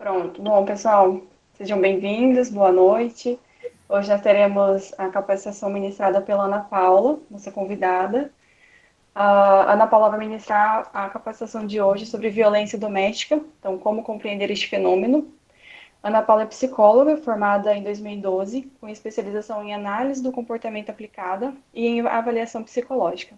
Pronto. Bom, pessoal, sejam bem-vindos, boa noite. Hoje nós teremos a capacitação ministrada pela Ana Paula, nossa convidada. A Ana Paula vai ministrar a capacitação de hoje sobre violência doméstica, então, como compreender este fenômeno. Ana Paula é psicóloga, formada em 2012, com especialização em análise do comportamento aplicada e em avaliação psicológica.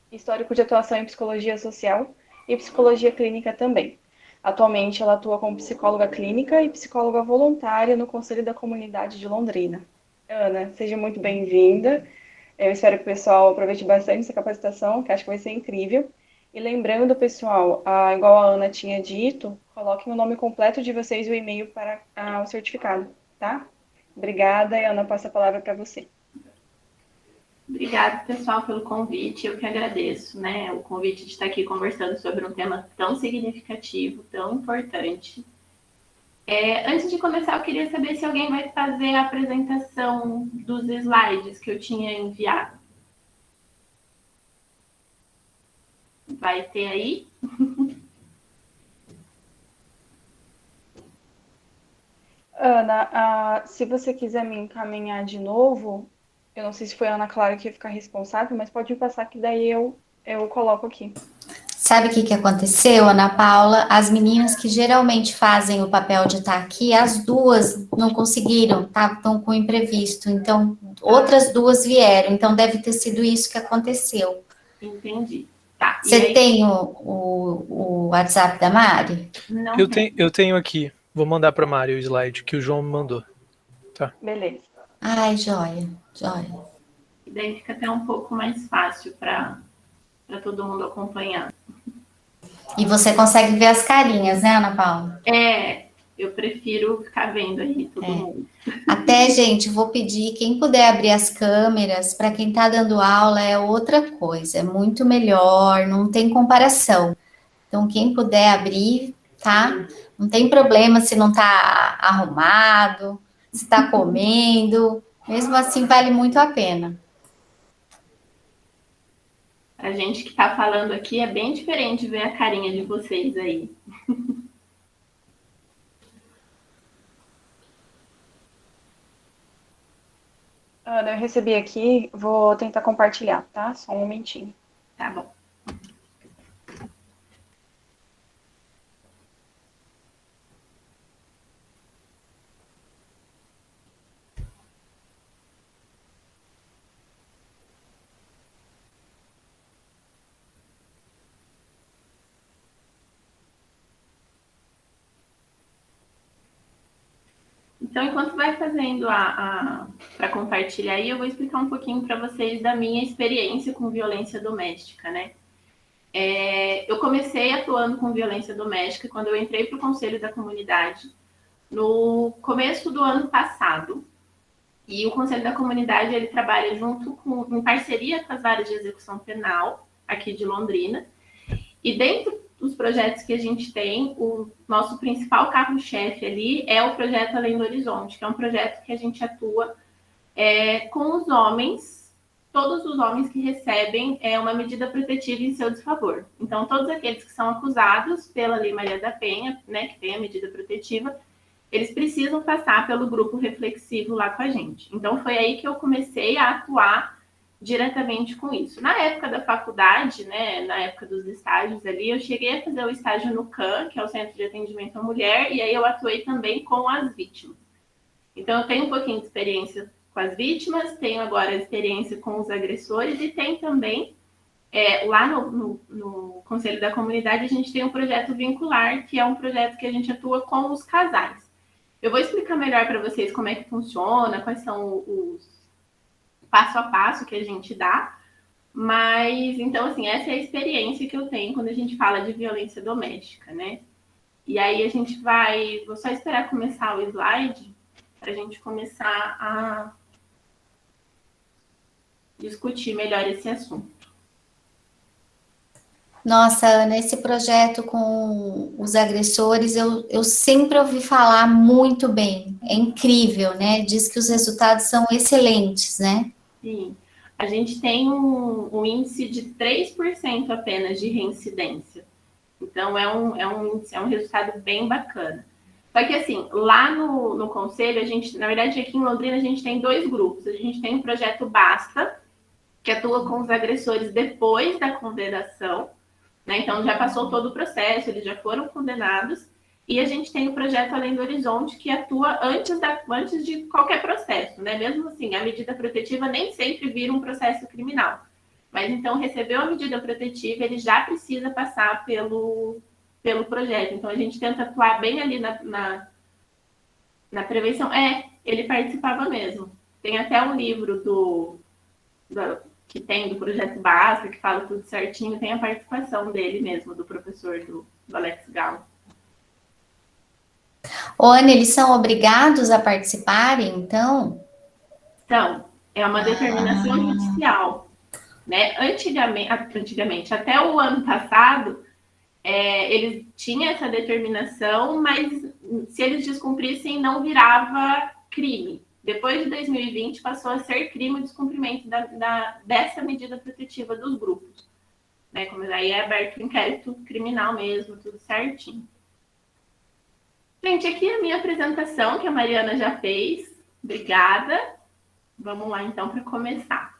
Histórico de atuação em psicologia social e psicologia clínica também. Atualmente, ela atua como psicóloga clínica e psicóloga voluntária no Conselho da Comunidade de Londrina. Ana, seja muito bem-vinda. Eu espero que o pessoal aproveite bastante essa capacitação, que acho que vai ser incrível. E lembrando, pessoal, igual a Ana tinha dito, coloquem o nome completo de vocês e o e-mail para o certificado, tá? Obrigada, e Ana, passo a palavra para você. Obrigada, pessoal, pelo convite. Eu que agradeço, né? O convite de estar aqui conversando sobre um tema tão significativo, tão importante. Antes de começar, eu queria saber se alguém vai fazer a apresentação dos slides que eu tinha enviado. Vai ter aí? Ana, se você quiser me encaminhar de novo, eu não sei se foi a Ana Clara que ia ficar responsável, mas pode me passar que daí eu coloco aqui. Sabe o que aconteceu, Ana Paula? As meninas que geralmente fazem o papel de estar aqui, as duas não conseguiram, estavam com imprevisto. Então, outras duas vieram. Então, deve ter sido isso que aconteceu. Entendi. Tá. Você tem o WhatsApp da Mari? Não eu tenho aqui. Vou mandar para a Mari o slide que o João me mandou. Tá. Beleza. Ai, joia. E daí fica até um pouco mais fácil para todo mundo acompanhar. E você consegue ver as carinhas, né, Ana Paula? Eu prefiro ficar vendo aí todo mundo. Até, gente, vou pedir, quem puder abrir as câmeras, para quem está dando aula é outra coisa, é muito melhor, não tem comparação. Então, quem puder abrir, tá? Não tem problema se não está arrumado, se está comendo, mesmo assim vale muito a pena. A gente que está falando aqui é bem diferente ver a carinha de vocês aí. Ana, eu recebi aqui, vou tentar compartilhar, tá? Só um momentinho. Tá bom. Então, enquanto vai fazendo para compartilhar aí, eu vou explicar um pouquinho para vocês da minha experiência com violência doméstica, né? Eu comecei atuando com violência doméstica quando eu entrei para o Conselho da Comunidade no começo do ano passado. E o Conselho da Comunidade, ele trabalha em parceria com as varas de execução penal aqui de Londrina. E dentro dos projetos que a gente tem, o nosso principal carro-chefe ali é o projeto Além do Horizonte, que é um projeto que a gente atua com os homens, todos os homens que recebem uma medida protetiva em seu desfavor. Então, todos aqueles que são acusados pela Lei Maria da Penha, né, que tem a medida protetiva, eles precisam passar pelo grupo reflexivo lá com a gente. Então, foi aí que eu comecei a atuar diretamente com isso. Na época da faculdade, né, na época dos estágios ali, eu cheguei a fazer o estágio no CAM, que é o Centro de Atendimento à Mulher, e aí eu atuei também com as vítimas. Então, eu tenho um pouquinho de experiência com as vítimas, tenho agora a experiência com os agressores e tem também, lá no Conselho da Comunidade, a gente tem um projeto vincular, que é um projeto que a gente atua com os casais. Eu vou explicar melhor para vocês como é que funciona, quais são os passo a passo que a gente dá, mas, então, assim, essa é a experiência que eu tenho quando a gente fala de violência doméstica, né? E aí a gente vou só esperar começar o slide para a gente começar a discutir melhor esse assunto. Nossa, Ana, esse projeto com os agressores, eu sempre ouvi falar muito bem, é incrível, né? Diz que os resultados são excelentes, né? Sim, a gente tem um índice de 3% apenas de reincidência. Então, é um resultado bem bacana. Só que, assim, lá no conselho, a gente, na verdade, aqui em Londrina, a gente tem 2 grupos. A gente tem o projeto Basta, que atua com os agressores depois da condenação, né? Então, já passou todo o processo, eles já foram condenados. E a gente tem o projeto Além do Horizonte, que atua antes de qualquer processo, né? Mesmo assim, a medida protetiva nem sempre vira um processo criminal. Mas, então, recebeu a medida protetiva, ele já precisa passar pelo projeto. Então, a gente tenta atuar bem ali na prevenção. Ele participava mesmo. Tem até um livro que tem do Projeto Basta, que fala tudo certinho, tem a participação dele mesmo, do professor do Alex Galo. Ana, eles são obrigados a participarem, então? Então, é uma determinação judicial. Né? Antigamente, até o ano passado, eles tinham essa determinação, mas se eles descumprissem, não virava crime. Depois de 2020, passou a ser crime o descumprimento dessa medida protetiva dos grupos. Né? Como aí é aberto o inquérito criminal mesmo, tudo certinho. Gente, aqui é a minha apresentação, que a Mariana já fez. Obrigada. Vamos lá, então, para começar.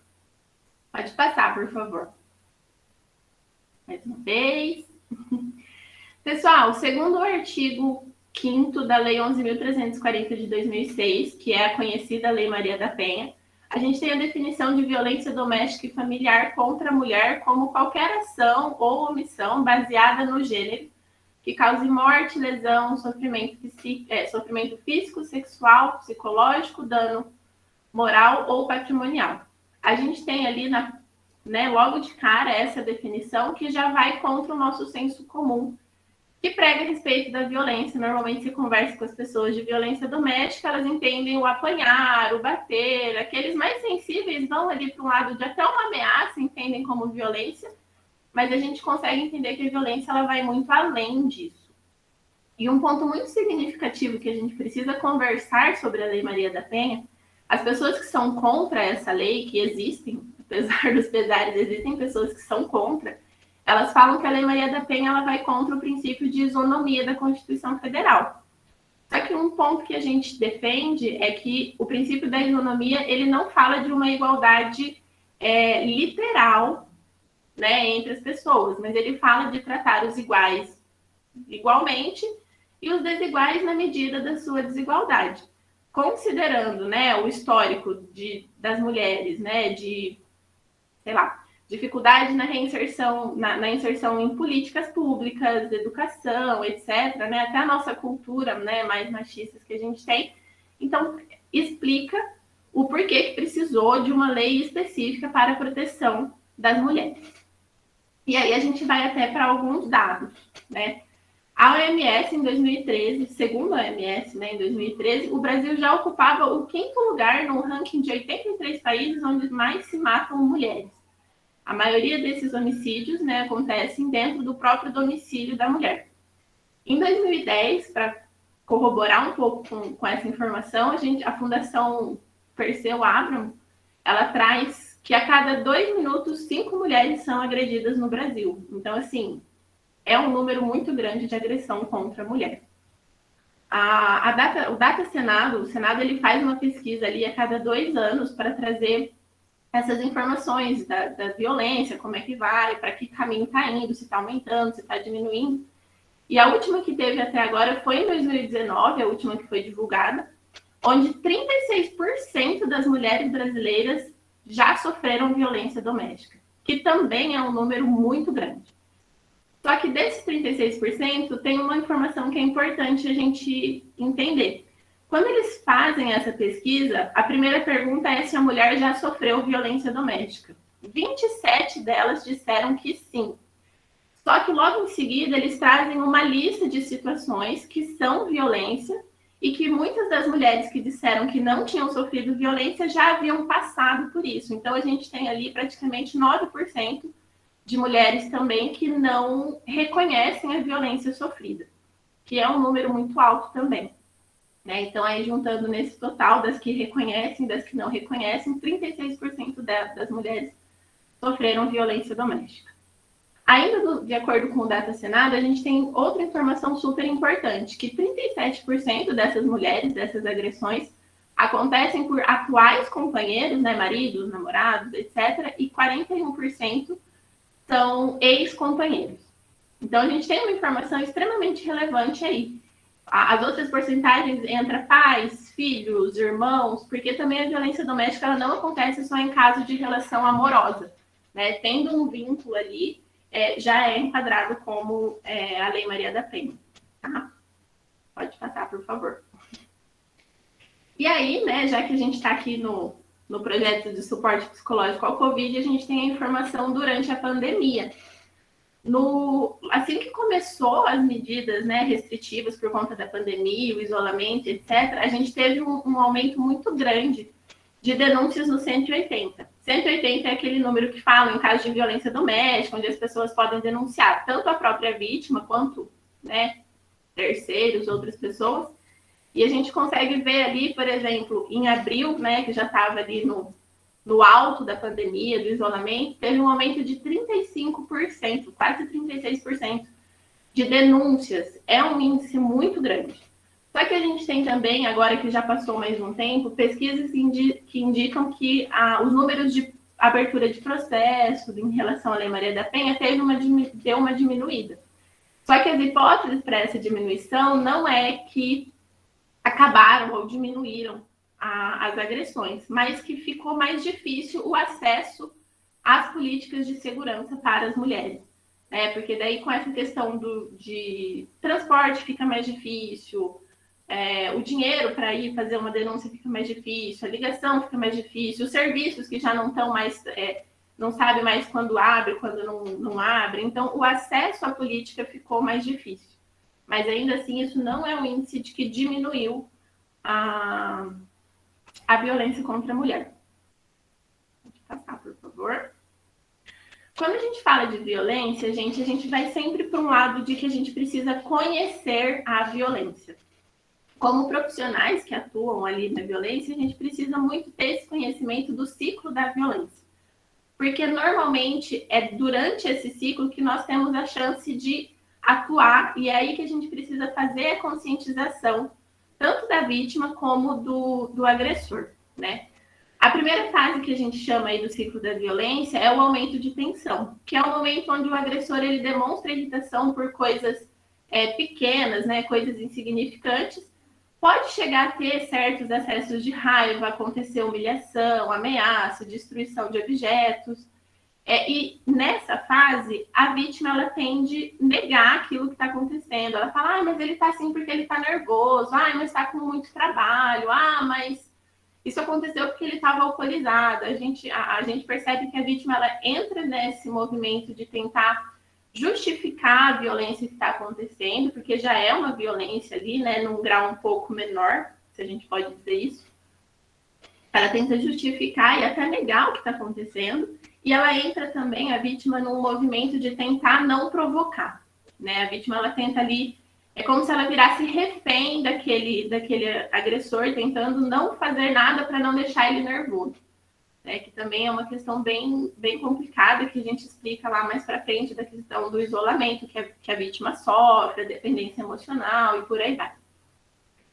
Pode passar, por favor. Mais uma vez. Pessoal, segundo o artigo 5º da Lei 11.340 de 2006, que é a conhecida Lei Maria da Penha, a gente tem a definição de violência doméstica e familiar contra a mulher como qualquer ação ou omissão baseada no gênero que cause morte, lesão, sofrimento físico, sexual, psicológico, dano moral ou patrimonial. A gente tem ali, logo de cara, essa definição que já vai contra o nosso senso comum, que prega a respeito da violência. Normalmente se conversa com as pessoas de violência doméstica, elas entendem o apanhar, o bater, aqueles mais sensíveis vão ali para um lado de até uma ameaça, entendem como violência, mas a gente consegue entender que a violência ela vai muito além disso. E um ponto muito significativo que a gente precisa conversar sobre a Lei Maria da Penha, as pessoas que são contra essa lei, que existem, apesar dos pesares, existem pessoas que são contra, elas falam que a Lei Maria da Penha ela vai contra o princípio de isonomia da Constituição Federal. Só que um ponto que a gente defende é que o princípio da isonomia ele não fala de uma igualdade literal, né, entre as pessoas, mas ele fala de tratar os iguais igualmente e os desiguais na medida da sua desigualdade. Considerando, né, o histórico das mulheres, né, de, dificuldade na reinserção, na inserção em políticas públicas, educação, etc., né, até a nossa cultura, né, mais machistas que a gente tem. Então, explica o porquê que precisou de uma lei específica para a proteção das mulheres. E aí a gente vai até para alguns dados, né? A OMS, em 2013, segundo a OMS, né, em 2013, o Brasil já ocupava o 5º lugar no ranking de 83 países onde mais se matam mulheres. A maioria desses homicídios, né, acontecem dentro do próprio domicílio da mulher. Em 2010, para corroborar um pouco com essa informação, a Fundação Perseu Abramo, ela traz que a cada 2 minutos, 5 mulheres são agredidas no Brasil. Então, assim, é um número muito grande de agressão contra a mulher. O Data Senado, o Senado ele faz uma pesquisa ali a cada 2 anos para trazer essas informações da violência, como é que vai, para que caminho está indo, se está aumentando, se está diminuindo. E a última que teve até agora foi em 2019, a última que foi divulgada, onde 36% das mulheres brasileiras já sofreram violência doméstica, que também é um número muito grande. Só que desses 36%, tem uma informação que é importante a gente entender. Quando eles fazem essa pesquisa, a primeira pergunta é se a mulher já sofreu violência doméstica. 27 delas disseram que sim. Só que logo em seguida, eles trazem uma lista de situações que são violência e que muitas das mulheres que disseram que não tinham sofrido violência já haviam passado por isso. Então, a gente tem ali praticamente 9% de mulheres também que não reconhecem a violência sofrida, que é um número muito alto também. Né? Então, aí juntando nesse total das que reconhecem, das que não reconhecem, 36% das mulheres sofreram violência doméstica. Ainda de acordo com o Data Senado, a gente tem outra informação super importante, que 37% dessas mulheres, dessas agressões, acontecem por atuais companheiros, né, maridos, namorados, etc., e 41% são ex-companheiros. Então, a gente tem uma informação extremamente relevante aí. As outras porcentagens entra pais, filhos, irmãos, porque também a violência doméstica ela não acontece só em caso de relação amorosa, né? Tendo um vínculo ali, já é enquadrado como a Lei Maria da Penha. Tá? Pode passar, por favor. E aí, né, já que a gente está aqui no projeto de suporte psicológico ao Covid, a gente tem a informação durante a pandemia. Assim que começou as medidas, né, restritivas por conta da pandemia, o isolamento, etc., a gente teve um aumento muito grande de denúncias no 180. 180 é aquele número que fala em caso de violência doméstica, onde as pessoas podem denunciar tanto a própria vítima quanto, né, terceiros, outras pessoas. E a gente consegue ver ali, por exemplo, em abril, né, que já estava ali no alto da pandemia, do isolamento, teve um aumento de 35%, quase 36% de denúncias. É um índice muito grande. Só que a gente tem também, agora que já passou mais um tempo, pesquisas que indicam que os números de abertura de processo em relação à Lei Maria da Penha deu uma diminuída. Só que as hipóteses para essa diminuição não é que acabaram ou diminuíram as agressões, mas que ficou mais difícil o acesso às políticas de segurança para as mulheres. Porque daí com essa questão de transporte fica mais difícil, o dinheiro para ir fazer uma denúncia fica mais difícil, a ligação fica mais difícil, os serviços que já não estão mais, não sabe mais quando abre, quando não abre. Então, o acesso à política ficou mais difícil. Mas ainda assim, isso não é um índice de que diminuiu a violência contra a mulher. Pode passar, por favor. Quando a gente fala de violência, a gente vai sempre para um lado de que a gente precisa conhecer a violência. Como profissionais que atuam ali na violência, a gente precisa muito ter esse conhecimento do ciclo da violência. Porque normalmente é durante esse ciclo que nós temos a chance de atuar, e é aí que a gente precisa fazer a conscientização, tanto da vítima como do agressor, né? A primeira fase que a gente chama aí do ciclo da violência é o aumento de tensão, que é o momento onde o agressor ele demonstra irritação por coisas pequenas, né, coisas insignificantes, pode chegar a ter certos acessos de raiva, acontecer humilhação, ameaça, destruição de objetos. E nessa fase, a vítima ela tende a negar aquilo que está acontecendo. Ela fala, mas ele está assim porque ele está nervoso, mas está com muito trabalho, mas isso aconteceu porque ele estava alcoolizado. A gente percebe que a vítima ela entra nesse movimento de tentar justificar a violência que está acontecendo, porque já é uma violência ali, né, num grau um pouco menor, se a gente pode dizer isso. Ela tenta justificar e até negar o que está acontecendo. E ela entra também, a vítima, num movimento de tentar não provocar, né? A vítima, ela tenta ali, é como se ela virasse refém daquele agressor, tentando não fazer nada para não deixar ele nervoso, né? Que também é uma questão bem, bem complicada, que a gente explica lá mais para frente, da questão do isolamento que a vítima sofre, a dependência emocional e por aí vai.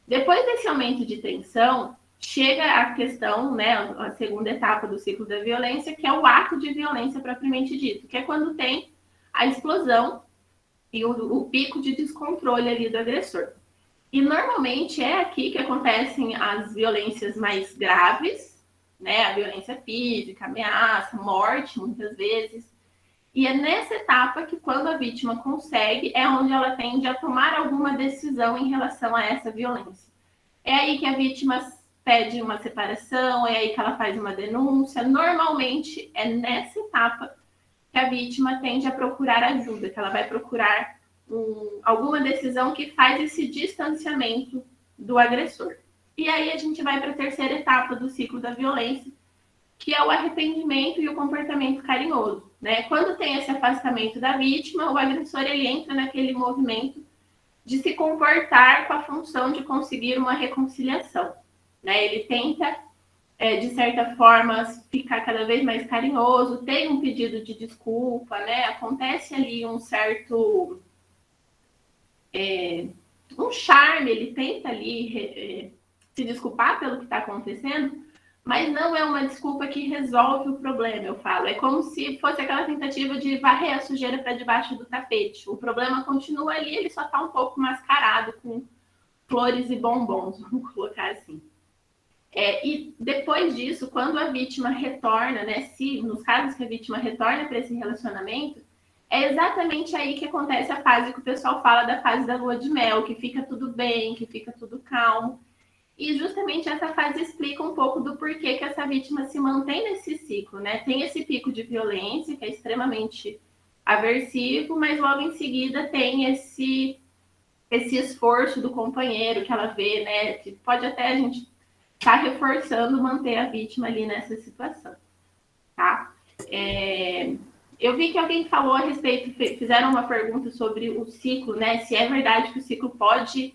Depois desse aumento de tensão, chega a questão, né, a segunda etapa do ciclo da violência, que é o ato de violência propriamente dito, que é quando tem a explosão e o pico de descontrole ali do agressor. E normalmente é aqui que acontecem as violências mais graves, né, a violência física, ameaça, morte, muitas vezes. E é nessa etapa que, quando a vítima consegue, é onde ela tende a tomar alguma decisão em relação a essa violência. É aí que a vítima pede uma separação, é aí que ela faz uma denúncia. Normalmente é nessa etapa que a vítima tende a procurar ajuda, que ela vai procurar alguma decisão que faz esse distanciamento do agressor. E aí a gente vai para a terceira etapa do ciclo da violência, que é o arrependimento e o comportamento carinhoso, né? Quando tem esse afastamento da vítima, o agressor ele entra naquele movimento de se comportar com a função de conseguir uma reconciliação. Né? Ele tenta de certa forma, ficar cada vez mais carinhoso, tem um pedido de desculpa, né? Acontece ali um certo... um charme, ele tenta ali se desculpar pelo que está acontecendo, mas não é uma desculpa que resolve o problema, eu falo. É como se fosse aquela tentativa de varrer a sujeira para debaixo do tapete. O problema continua ali, ele só está um pouco mascarado com flores e bombons, vamos colocar assim. E depois disso, quando a vítima retorna, né, nos casos que a vítima retorna para esse relacionamento, é exatamente aí que acontece a fase que o pessoal fala da fase da lua de mel, que fica tudo bem, que fica tudo calmo. E justamente essa fase explica um pouco do porquê que essa vítima se mantém nesse ciclo, né? Tem esse pico de violência, que é extremamente aversivo, mas logo em seguida tem esse esforço do companheiro que ela vê, né? Que pode até a gente estar reforçando manter a vítima ali nessa situação, tá? Eu vi que alguém falou a respeito, fizeram uma pergunta sobre o ciclo, né? Se é verdade que o ciclo pode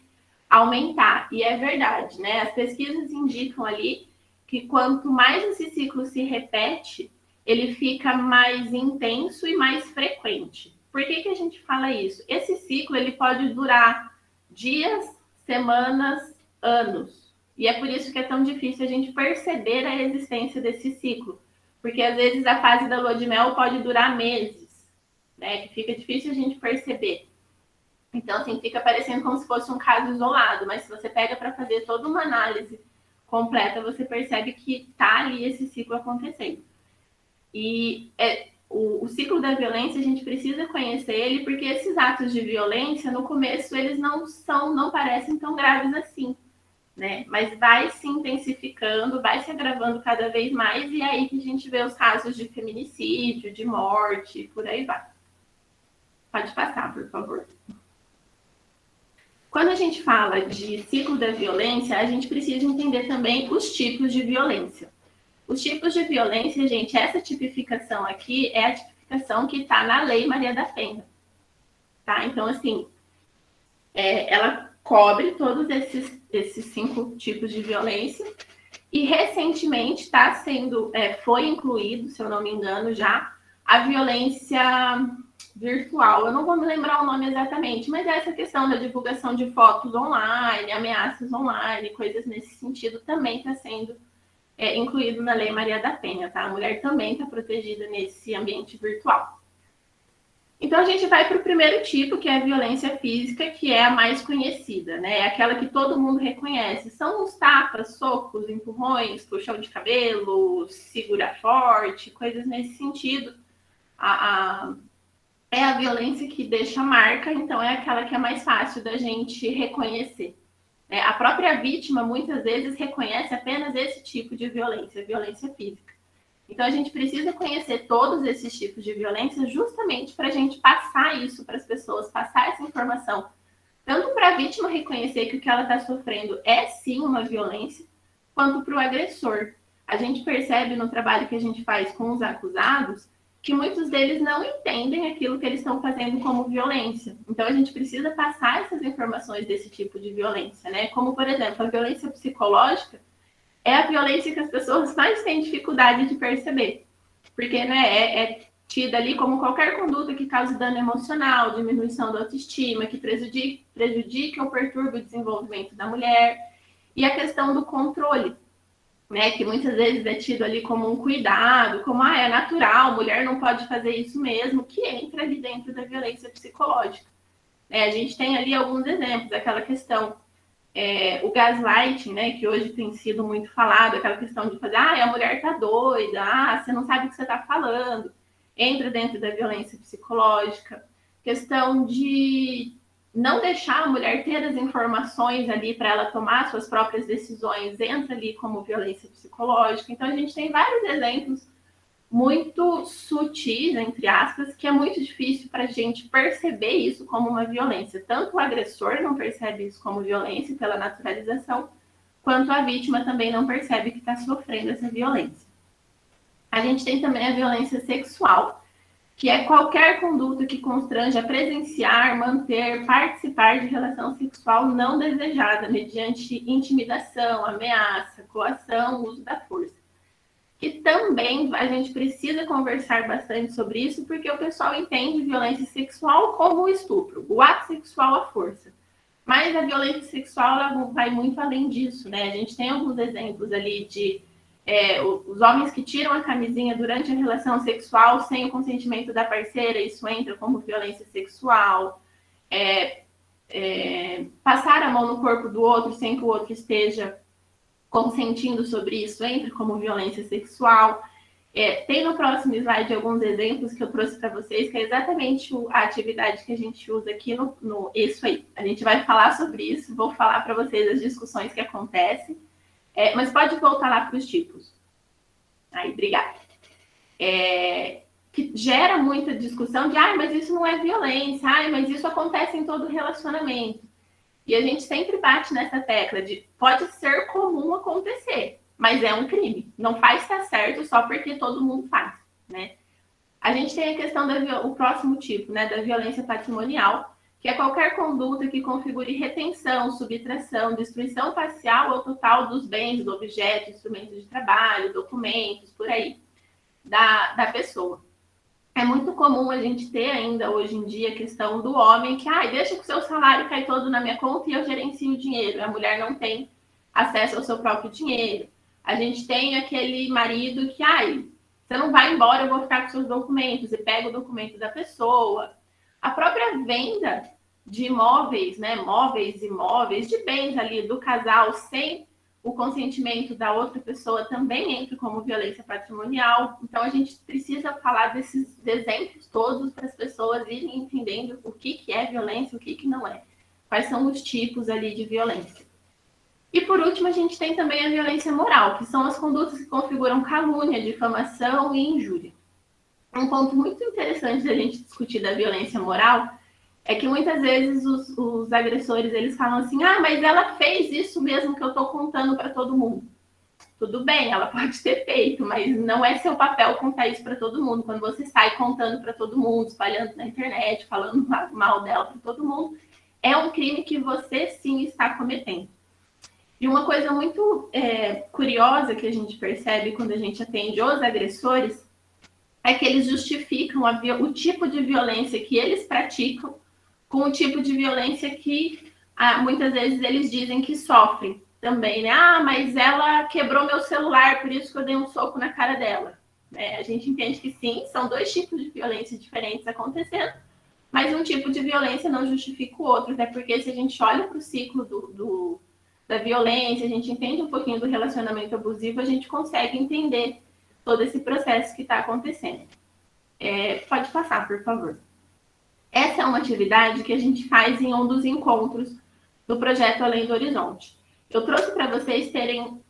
aumentar. E é verdade, né? As pesquisas indicam ali que quanto mais esse ciclo se repete, ele fica mais intenso e mais frequente. Por que a gente fala isso? Esse ciclo ele pode durar dias, semanas, anos. E é por isso que é tão difícil a gente perceber a existência desse ciclo. Porque às vezes a fase da lua de mel pode durar meses, né? Que fica difícil a gente perceber. Então, assim, fica parecendo como se fosse um caso isolado, mas se você pega para fazer toda uma análise completa, você percebe que está ali esse ciclo acontecendo. E o ciclo da violência, a gente precisa conhecer ele, porque esses atos de violência, no começo, eles não parecem tão graves assim, né? Mas vai se intensificando, vai se agravando cada vez mais, e é aí que a gente vê os casos de feminicídio, de morte, por aí vai. Pode passar, por favor. Quando a gente fala de ciclo da violência, a gente precisa entender também os tipos de violência. Os tipos de violência, gente, essa tipificação aqui é a tipificação que está na Lei Maria da Penha. Tá? Então, assim, ela cobre todos esses 5 tipos de violência e recentemente foi incluído, se eu não me engano, já a violência virtual. Eu não vou me lembrar o nome exatamente, mas essa questão da divulgação de fotos online, ameaças online, coisas nesse sentido também está sendo incluído na Lei Maria da Penha, tá? A mulher também está protegida nesse ambiente virtual. Então, a gente vai para o primeiro tipo, que é a violência física, que é a mais conhecida, né? É aquela que todo mundo reconhece. São os tapas, socos, empurrões, puxão de cabelo, segura forte, coisas nesse sentido. É a violência que deixa marca, então é aquela que é mais fácil da gente reconhecer. A própria vítima, muitas vezes, reconhece apenas esse tipo de violência, violência física. Então, a gente precisa conhecer todos esses tipos de violência justamente para a gente passar isso para as pessoas, passar essa informação. Tanto para a vítima reconhecer que o que ela está sofrendo é, sim, uma violência, quanto para o agressor. A gente percebe no trabalho que a gente faz com os acusados que muitos deles não entendem aquilo que eles estão fazendo como violência. Então, a gente precisa passar essas informações desse tipo de violência, né? Como, por exemplo, a violência psicológica é a violência que as pessoas mais têm dificuldade de perceber. Porque, né, é tida ali como qualquer conduta que cause dano emocional, diminuição da autoestima, que prejudique ou perturbe o desenvolvimento da mulher. E a questão do controle, né, que muitas vezes é tido ali como um cuidado, como é natural, mulher não pode fazer isso mesmo, que entra ali dentro da violência psicológica. A gente tem ali alguns exemplos, aquela questão, o gaslighting, né, que hoje tem sido muito falado, aquela questão de fazer, a mulher tá doida, você não sabe o que você tá falando, entra dentro da violência psicológica. Questão de não deixar a mulher ter as informações ali para ela tomar suas próprias decisões, entra ali como violência psicológica. Então, a gente tem vários exemplos muito sutis, entre aspas, que é muito difícil para a gente perceber isso como uma violência. Tanto o agressor não percebe isso como violência pela naturalização, quanto a vítima também não percebe que está sofrendo essa violência. A gente tem também a violência sexual, que é qualquer conduta que constrange a presenciar, manter, participar de relação sexual não desejada, mediante intimidação, ameaça, coação, uso da força. que também a gente precisa conversar bastante sobre isso, porque o pessoal entende violência sexual como o estupro, o ato sexual à força. Mas a violência sexual ela vai muito além disso, né? A gente tem alguns exemplos ali de os homens que tiram a camisinha durante a relação sexual sem o consentimento da parceira, isso entra como violência sexual. Passar a mão no corpo do outro sem que o outro esteja consentindo sobre isso entra como violência sexual. Tem no próximo slide alguns exemplos que eu trouxe para vocês, que é exatamente a atividade que a gente usa aqui no isso aí. A gente vai falar sobre isso, vou falar para vocês as discussões que acontecem, mas pode voltar lá para os tipos. Aí, obrigada. Que gera muita discussão de, mas isso não é violência, mas isso acontece em todo relacionamento. E a gente sempre bate nessa tecla de pode ser comum acontecer, mas é um crime. Não faz estar certo só porque todo mundo faz, né? A gente tem a questão o próximo tipo, né, da violência patrimonial, que é qualquer conduta que configure retenção, subtração, destruição parcial ou total dos bens, do objeto, instrumentos de trabalho, documentos, por aí, da pessoa. É muito comum a gente ter ainda hoje em dia a questão do homem que, deixa que o seu salário cai todo na minha conta e eu gerencio o dinheiro. A mulher não tem acesso ao seu próprio dinheiro. A gente tem aquele marido que, você não vai embora, eu vou ficar com seus documentos, e pega o documento da pessoa. A própria venda de imóveis, né, móveis, imóveis, de bens ali do casal sem o consentimento da outra pessoa também entra como violência patrimonial. Então, a gente precisa falar desses exemplos todos para as pessoas irem entendendo o que é violência, o que não é. Quais são os tipos ali de violência. E, por último, a gente tem também a violência moral, que são as condutas que configuram calúnia, difamação e injúria. Um ponto muito interessante da gente discutir da violência moral é que muitas vezes os agressores eles falam assim, mas ela fez isso mesmo que eu estou contando para todo mundo. Tudo bem, ela pode ter feito, mas não é seu papel contar isso para todo mundo. Quando você sai contando para todo mundo, espalhando na internet, falando mal dela para todo mundo, é um crime que você sim está cometendo. E uma coisa muito curiosa que a gente percebe quando a gente atende os agressores é que eles justificam o tipo de violência que eles praticam com o tipo de violência que muitas vezes eles dizem que sofrem também, né? Mas ela quebrou meu celular, por isso que eu dei um soco na cara dela. A gente entende que sim, são dois tipos de violência diferentes acontecendo, mas um tipo de violência não justifica o outro, até porque se a gente olha para o ciclo da violência, a gente entende um pouquinho do relacionamento abusivo, a gente consegue entender todo esse processo que está acontecendo. Pode passar, por favor. Essa é uma atividade que a gente faz em um dos encontros do projeto Além do Horizonte. Eu trouxe para vocês terem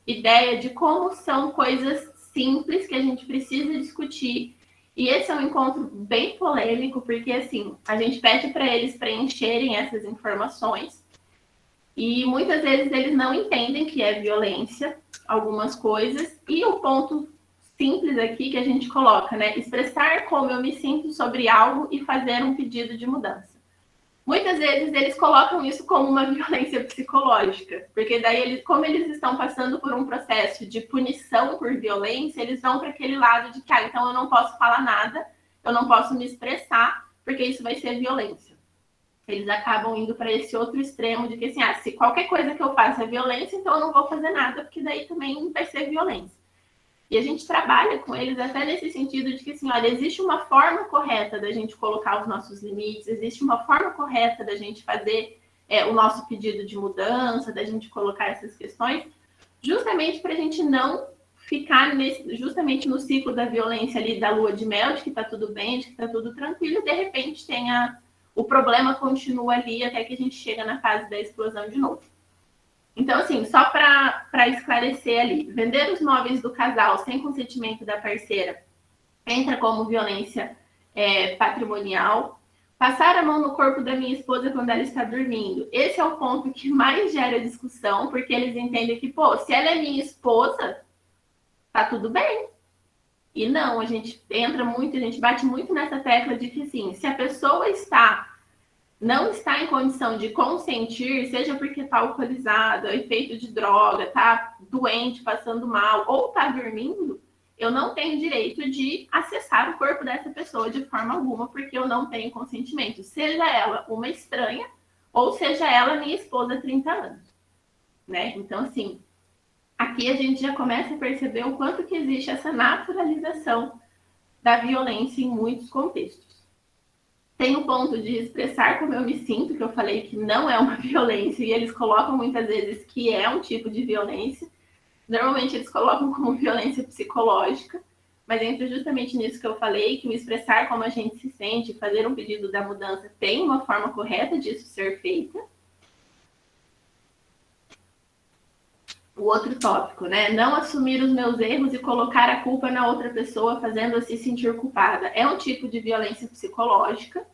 ideia de como são coisas simples que a gente precisa discutir. E esse é um encontro bem polêmico, porque assim, a gente pede para eles preencherem essas informações e muitas vezes eles não entendem que é violência, algumas coisas, e o ponto simples aqui que a gente coloca, né? Expressar como eu me sinto sobre algo e fazer um pedido de mudança. Muitas vezes eles colocam isso como uma violência psicológica, porque daí, como eles estão passando por um processo de punição por violência, eles vão para aquele lado de que, então eu não posso falar nada, eu não posso me expressar, porque isso vai ser violência. Eles acabam indo para esse outro extremo de que, assim, se qualquer coisa que eu faça é violência, então eu não vou fazer nada, porque daí também vai ser violência. E a gente trabalha com eles até nesse sentido de que, assim, olha, existe uma forma correta da gente colocar os nossos limites, existe uma forma correta da gente fazer o nosso pedido de mudança, da gente colocar essas questões, justamente para a gente não ficar justamente no ciclo da violência ali da lua de mel, de que está tudo bem, de que está tudo tranquilo, e de repente o problema continua ali até que a gente chega na fase da explosão de novo. Então, assim, só para esclarecer ali, vender os móveis do casal sem consentimento da parceira entra como violência patrimonial. Passar a mão no corpo da minha esposa quando ela está dormindo. Esse é o ponto que mais gera discussão, porque eles entendem que, se ela é minha esposa, tá tudo bem. E não, a gente bate muito nessa tecla de que, assim, se a pessoa está não está em condição de consentir, seja porque está alcoolizado, efeito de droga, está doente, passando mal, ou está dormindo, eu não tenho direito de acessar o corpo dessa pessoa de forma alguma, porque eu não tenho consentimento. Seja ela uma estranha, ou seja ela minha esposa há 30 anos. Né? Então, assim, aqui a gente já começa a perceber o quanto que existe essa naturalização da violência em muitos contextos. Tem o ponto de expressar como eu me sinto, que eu falei que não é uma violência, e eles colocam muitas vezes que é um tipo de violência. Normalmente eles colocam como violência psicológica, mas entra justamente nisso que eu falei, que o expressar como a gente se sente, fazer um pedido da mudança, tem uma forma correta disso ser feita. O outro tópico, né? Não assumir os meus erros e colocar a culpa na outra pessoa, fazendo-a se sentir culpada. É um tipo de violência psicológica,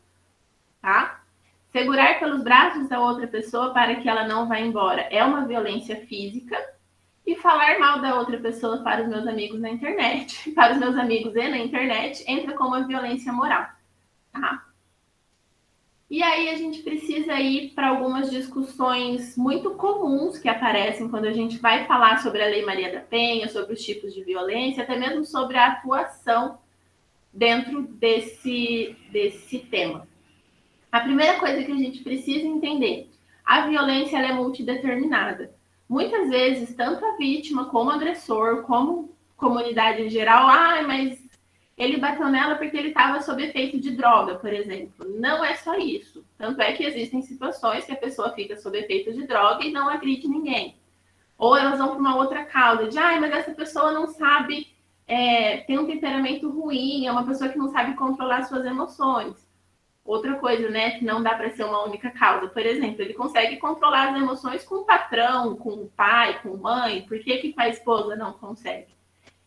tá? Segurar pelos braços da outra pessoa para que ela não vá embora é uma violência física. E falar mal da outra pessoa para os meus amigos na internet, para os meus amigos e na internet, entra como uma violência moral, tá? E aí a gente precisa ir para algumas discussões muito comuns que aparecem quando a gente vai falar sobre a Lei Maria da Penha, sobre os tipos de violência, até mesmo sobre a atuação dentro desse tema. A primeira coisa que a gente precisa entender, a violência ela é multideterminada. Muitas vezes, tanto a vítima como o agressor, como comunidade em geral, mas ele bateu nela porque ele estava sob efeito de droga, por exemplo. Não é só isso. Tanto é que existem situações que a pessoa fica sob efeito de droga e não agride ninguém. Ou elas vão para uma outra causa, de mas essa pessoa não sabe, tem um temperamento ruim, é uma pessoa que não sabe controlar suas emoções. Outra coisa, né, que não dá para ser uma única causa. Por exemplo, ele consegue controlar as emoções com o patrão, com o pai, com a mãe. Por que com a esposa não consegue?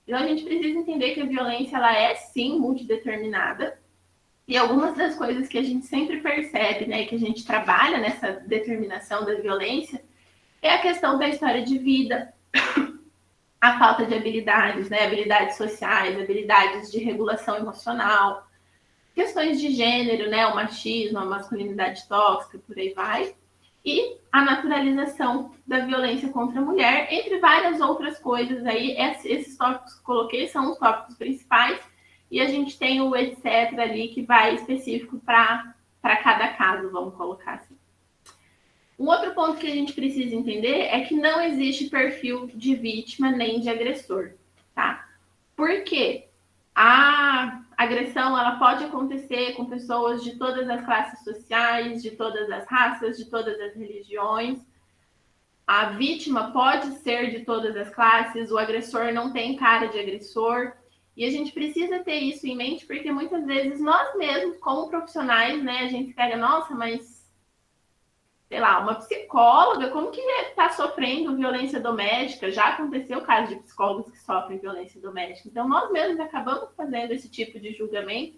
Então, a gente precisa entender que a violência, ela é, sim, multideterminada. E algumas das coisas que a gente sempre percebe, né, que a gente trabalha nessa determinação da violência, é a questão da história de vida, a falta de habilidades, né, habilidades sociais, habilidades de regulação emocional, questões de gênero, né, o machismo, a masculinidade tóxica, por aí vai, e a naturalização da violência contra a mulher, entre várias outras coisas aí. Esses tópicos que coloquei são os tópicos principais, e a gente tem o etc. ali que vai específico para cada caso, vamos colocar assim. Um outro ponto que a gente precisa entender é que não existe perfil de vítima nem de agressor, tá? Por quê? A agressão ela pode acontecer com pessoas de todas as classes sociais, de todas as raças, de todas as religiões. A vítima pode ser de todas as classes, o agressor não tem cara de agressor. E a gente precisa ter isso em mente, porque muitas vezes nós mesmos, como profissionais, né, a gente pega, nossa, mas sei lá, uma psicóloga, como que está sofrendo violência doméstica? Já aconteceu caso de psicólogos que sofrem violência doméstica. Então, nós mesmos acabamos fazendo esse tipo de julgamento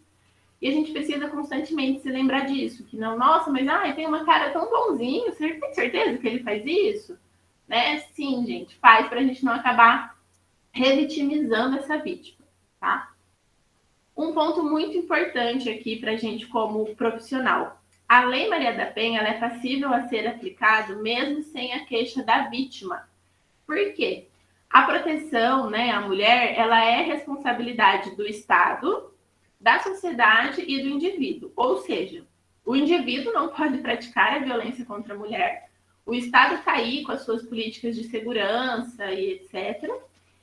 e a gente precisa constantemente se lembrar disso. Que não, nossa, mas tem uma cara tão bonzinho, você tem certeza que ele faz isso? Né? Sim, gente, faz para a gente não acabar revitimizando essa vítima, tá? Um ponto muito importante aqui para a gente como profissional. A Lei Maria da Penha ela é passível a ser aplicada mesmo sem a queixa da vítima. Por quê? A proteção, né, à mulher, ela é responsabilidade do Estado, da sociedade e do indivíduo. Ou seja, o indivíduo não pode praticar a violência contra a mulher, o Estado está aí com as suas políticas de segurança e etc.,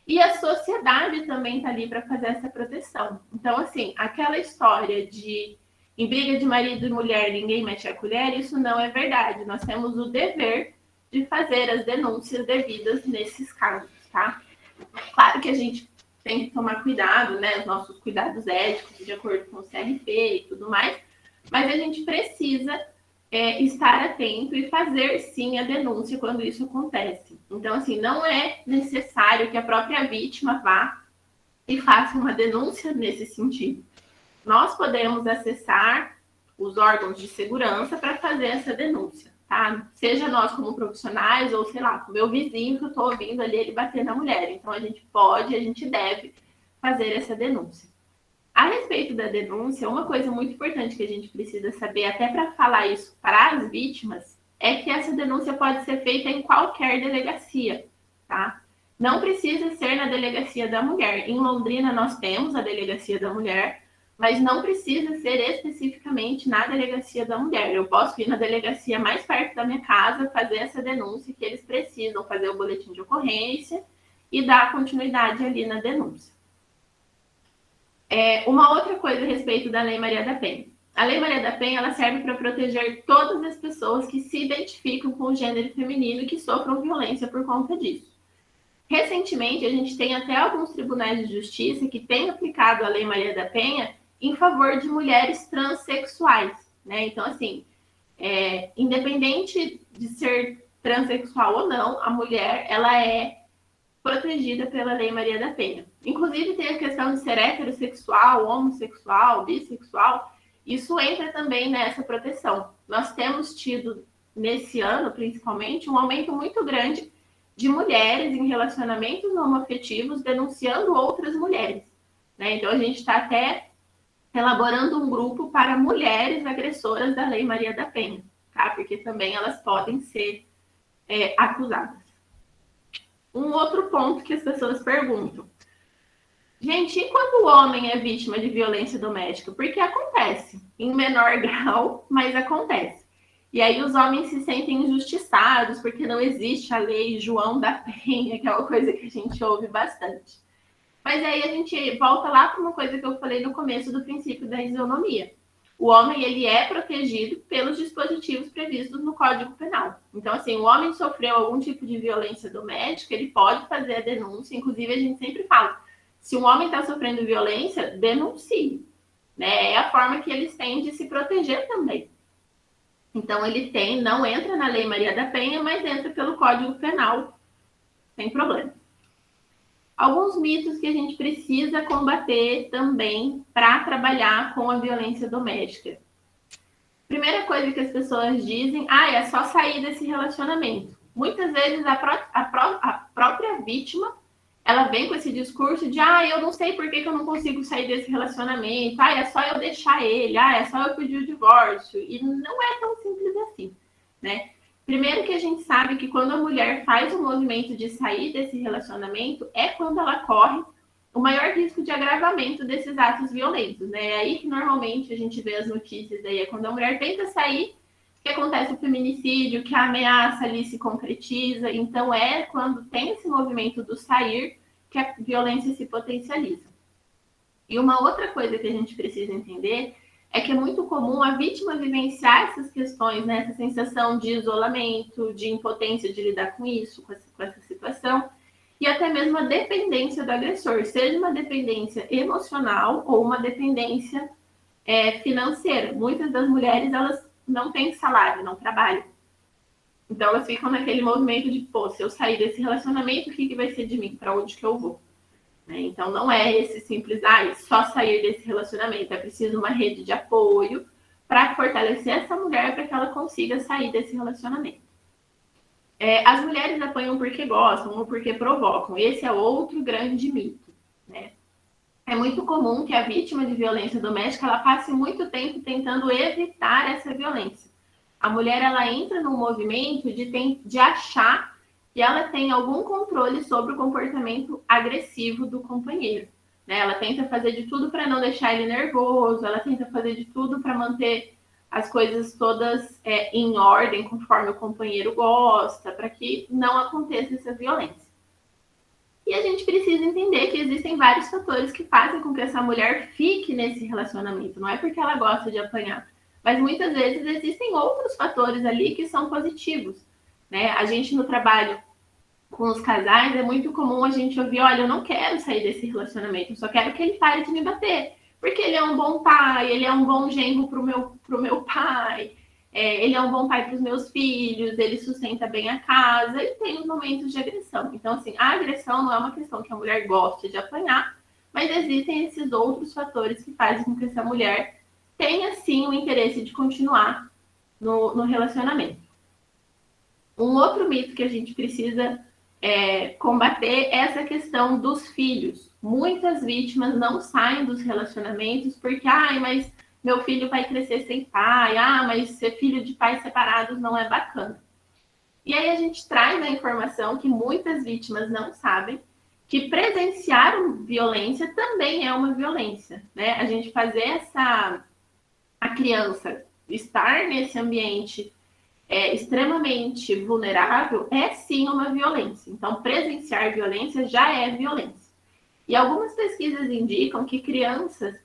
e a sociedade também está ali para fazer essa proteção. Então, assim, aquela história de em briga de marido e mulher ninguém mete a colher, isso não é verdade. Nós temos o dever de fazer as denúncias devidas nesses casos, tá? Claro que a gente tem que tomar cuidado, né? Os nossos cuidados éticos, de acordo com o CRP e tudo mais, mas a gente precisa estar atento e fazer, sim, a denúncia quando isso acontece. Então, assim, não é necessário que a própria vítima vá e faça uma denúncia nesse sentido. Nós podemos acessar os órgãos de segurança para fazer essa denúncia, tá? Seja nós como profissionais ou, sei lá, o meu vizinho que eu estou ouvindo ali, ele bater na mulher. Então, a gente pode, a gente deve fazer essa denúncia. A respeito da denúncia, uma coisa muito importante que a gente precisa saber, até para falar isso para as vítimas, é que essa denúncia pode ser feita em qualquer delegacia, tá? Não precisa ser na delegacia da mulher. Em Londrina nós temos a delegacia da mulher, mas não precisa ser especificamente na delegacia da mulher. Eu posso ir na delegacia mais perto da minha casa, fazer essa denúncia, que eles precisam fazer o boletim de ocorrência e dar continuidade ali na denúncia. Uma outra coisa a respeito da Lei Maria da Penha. A Lei Maria da Penha ela serve para proteger todas as pessoas que se identificam com o gênero feminino e que sofram violência por conta disso. Recentemente, a gente tem até alguns tribunais de justiça que têm aplicado a Lei Maria da Penha em favor de mulheres transexuais, né? Então, assim, independente de ser transexual ou não, a mulher, ela é protegida pela Lei Maria da Penha. Inclusive, tem a questão de ser heterossexual, homossexual, bissexual. Isso entra também nessa proteção. Nós temos tido, nesse ano, principalmente, um aumento muito grande de mulheres em relacionamentos homoafetivos denunciando outras mulheres, né? Então, a gente está até elaborando um grupo para mulheres agressoras da Lei Maria da Penha, tá? Porque também elas podem ser acusadas. Um outro ponto que as pessoas perguntam. Gente, e quando o homem é vítima de violência doméstica? Porque acontece, em menor grau, mas acontece. E aí os homens se sentem injustiçados porque não existe a lei João da Penha, que é uma coisa que a gente ouve bastante. Mas aí a gente volta lá para uma coisa que eu falei no começo do princípio da isonomia. O homem, ele é protegido pelos dispositivos previstos no Código Penal. Então, assim, o homem sofreu algum tipo de violência doméstica, ele pode fazer a denúncia. Inclusive, a gente sempre fala, se um homem está sofrendo violência, denuncie, né? É a forma que eles têm de se proteger também. Então, ele não entra na Lei Maria da Penha, mas entra pelo Código Penal, sem problema. Alguns mitos que a gente precisa combater também para trabalhar com a violência doméstica. Primeira coisa que as pessoas dizem, é só sair desse relacionamento. Muitas vezes a própria vítima, ela vem com esse discurso de, eu não sei por que eu não consigo sair desse relacionamento, é só eu deixar ele, é só eu pedir o divórcio. E não é tão simples assim, né? Primeiro que a gente sabe que quando a mulher faz o movimento de sair desse relacionamento, é quando ela corre o maior risco de agravamento desses atos violentos, né? É aí que normalmente a gente vê as notícias aí, é quando a mulher tenta sair, que acontece o feminicídio, que a ameaça ali se concretiza. Então é quando tem esse movimento do sair que a violência se potencializa. E uma outra coisa que a gente precisa entender é que é muito comum a vítima vivenciar essas questões, né? Essa sensação de isolamento, de impotência de lidar com isso, com essa situação, e até mesmo a dependência do agressor, seja uma dependência emocional ou uma dependência financeira. Muitas das mulheres, elas não têm salário, não trabalham. Então, elas ficam naquele movimento de, se eu sair desse relacionamento, o que vai ser de mim? Para onde que eu vou? Então, não é esse simples, só sair desse relacionamento. É preciso uma rede de apoio para fortalecer essa mulher para que ela consiga sair desse relacionamento. As mulheres apanham porque gostam ou porque provocam. Esse é outro grande mito, né? É muito comum que a vítima de violência doméstica ela passe muito tempo tentando evitar essa violência. A mulher ela entra num movimento de achar que ela tem algum controle sobre o comportamento agressivo do companheiro, né? Ela tenta fazer de tudo para não deixar ele nervoso, ela tenta fazer de tudo para manter as coisas todas em ordem, conforme o companheiro gosta, para que não aconteça essa violência. E a gente precisa entender que existem vários fatores que fazem com que essa mulher fique nesse relacionamento. Não é porque ela gosta de apanhar, mas muitas vezes existem outros fatores ali que são positivos, né? A gente no trabalho com os casais é muito comum a gente ouvir, olha, eu não quero sair desse relacionamento, eu só quero que ele pare de me bater, porque ele é um bom pai, ele é um bom genro pro meu pai, ele é um bom pai para os meus filhos, ele sustenta bem a casa, e tem os momentos de agressão. Então, assim, a agressão não é uma questão que a mulher gosta de apanhar, mas existem esses outros fatores que fazem com que essa mulher tenha, sim, o interesse de continuar no relacionamento. Um outro mito que a gente precisa combater essa questão dos filhos. Muitas vítimas não saem dos relacionamentos porque, mas meu filho vai crescer sem pai, mas ser filho de pais separados não é bacana. E aí a gente traz a informação que muitas vítimas não sabem, que presenciar violência também é uma violência, né? A gente fazer a criança estar nesse ambiente extremamente vulnerável é sim uma violência. Então, presenciar violência já é violência. E algumas pesquisas indicam que crianças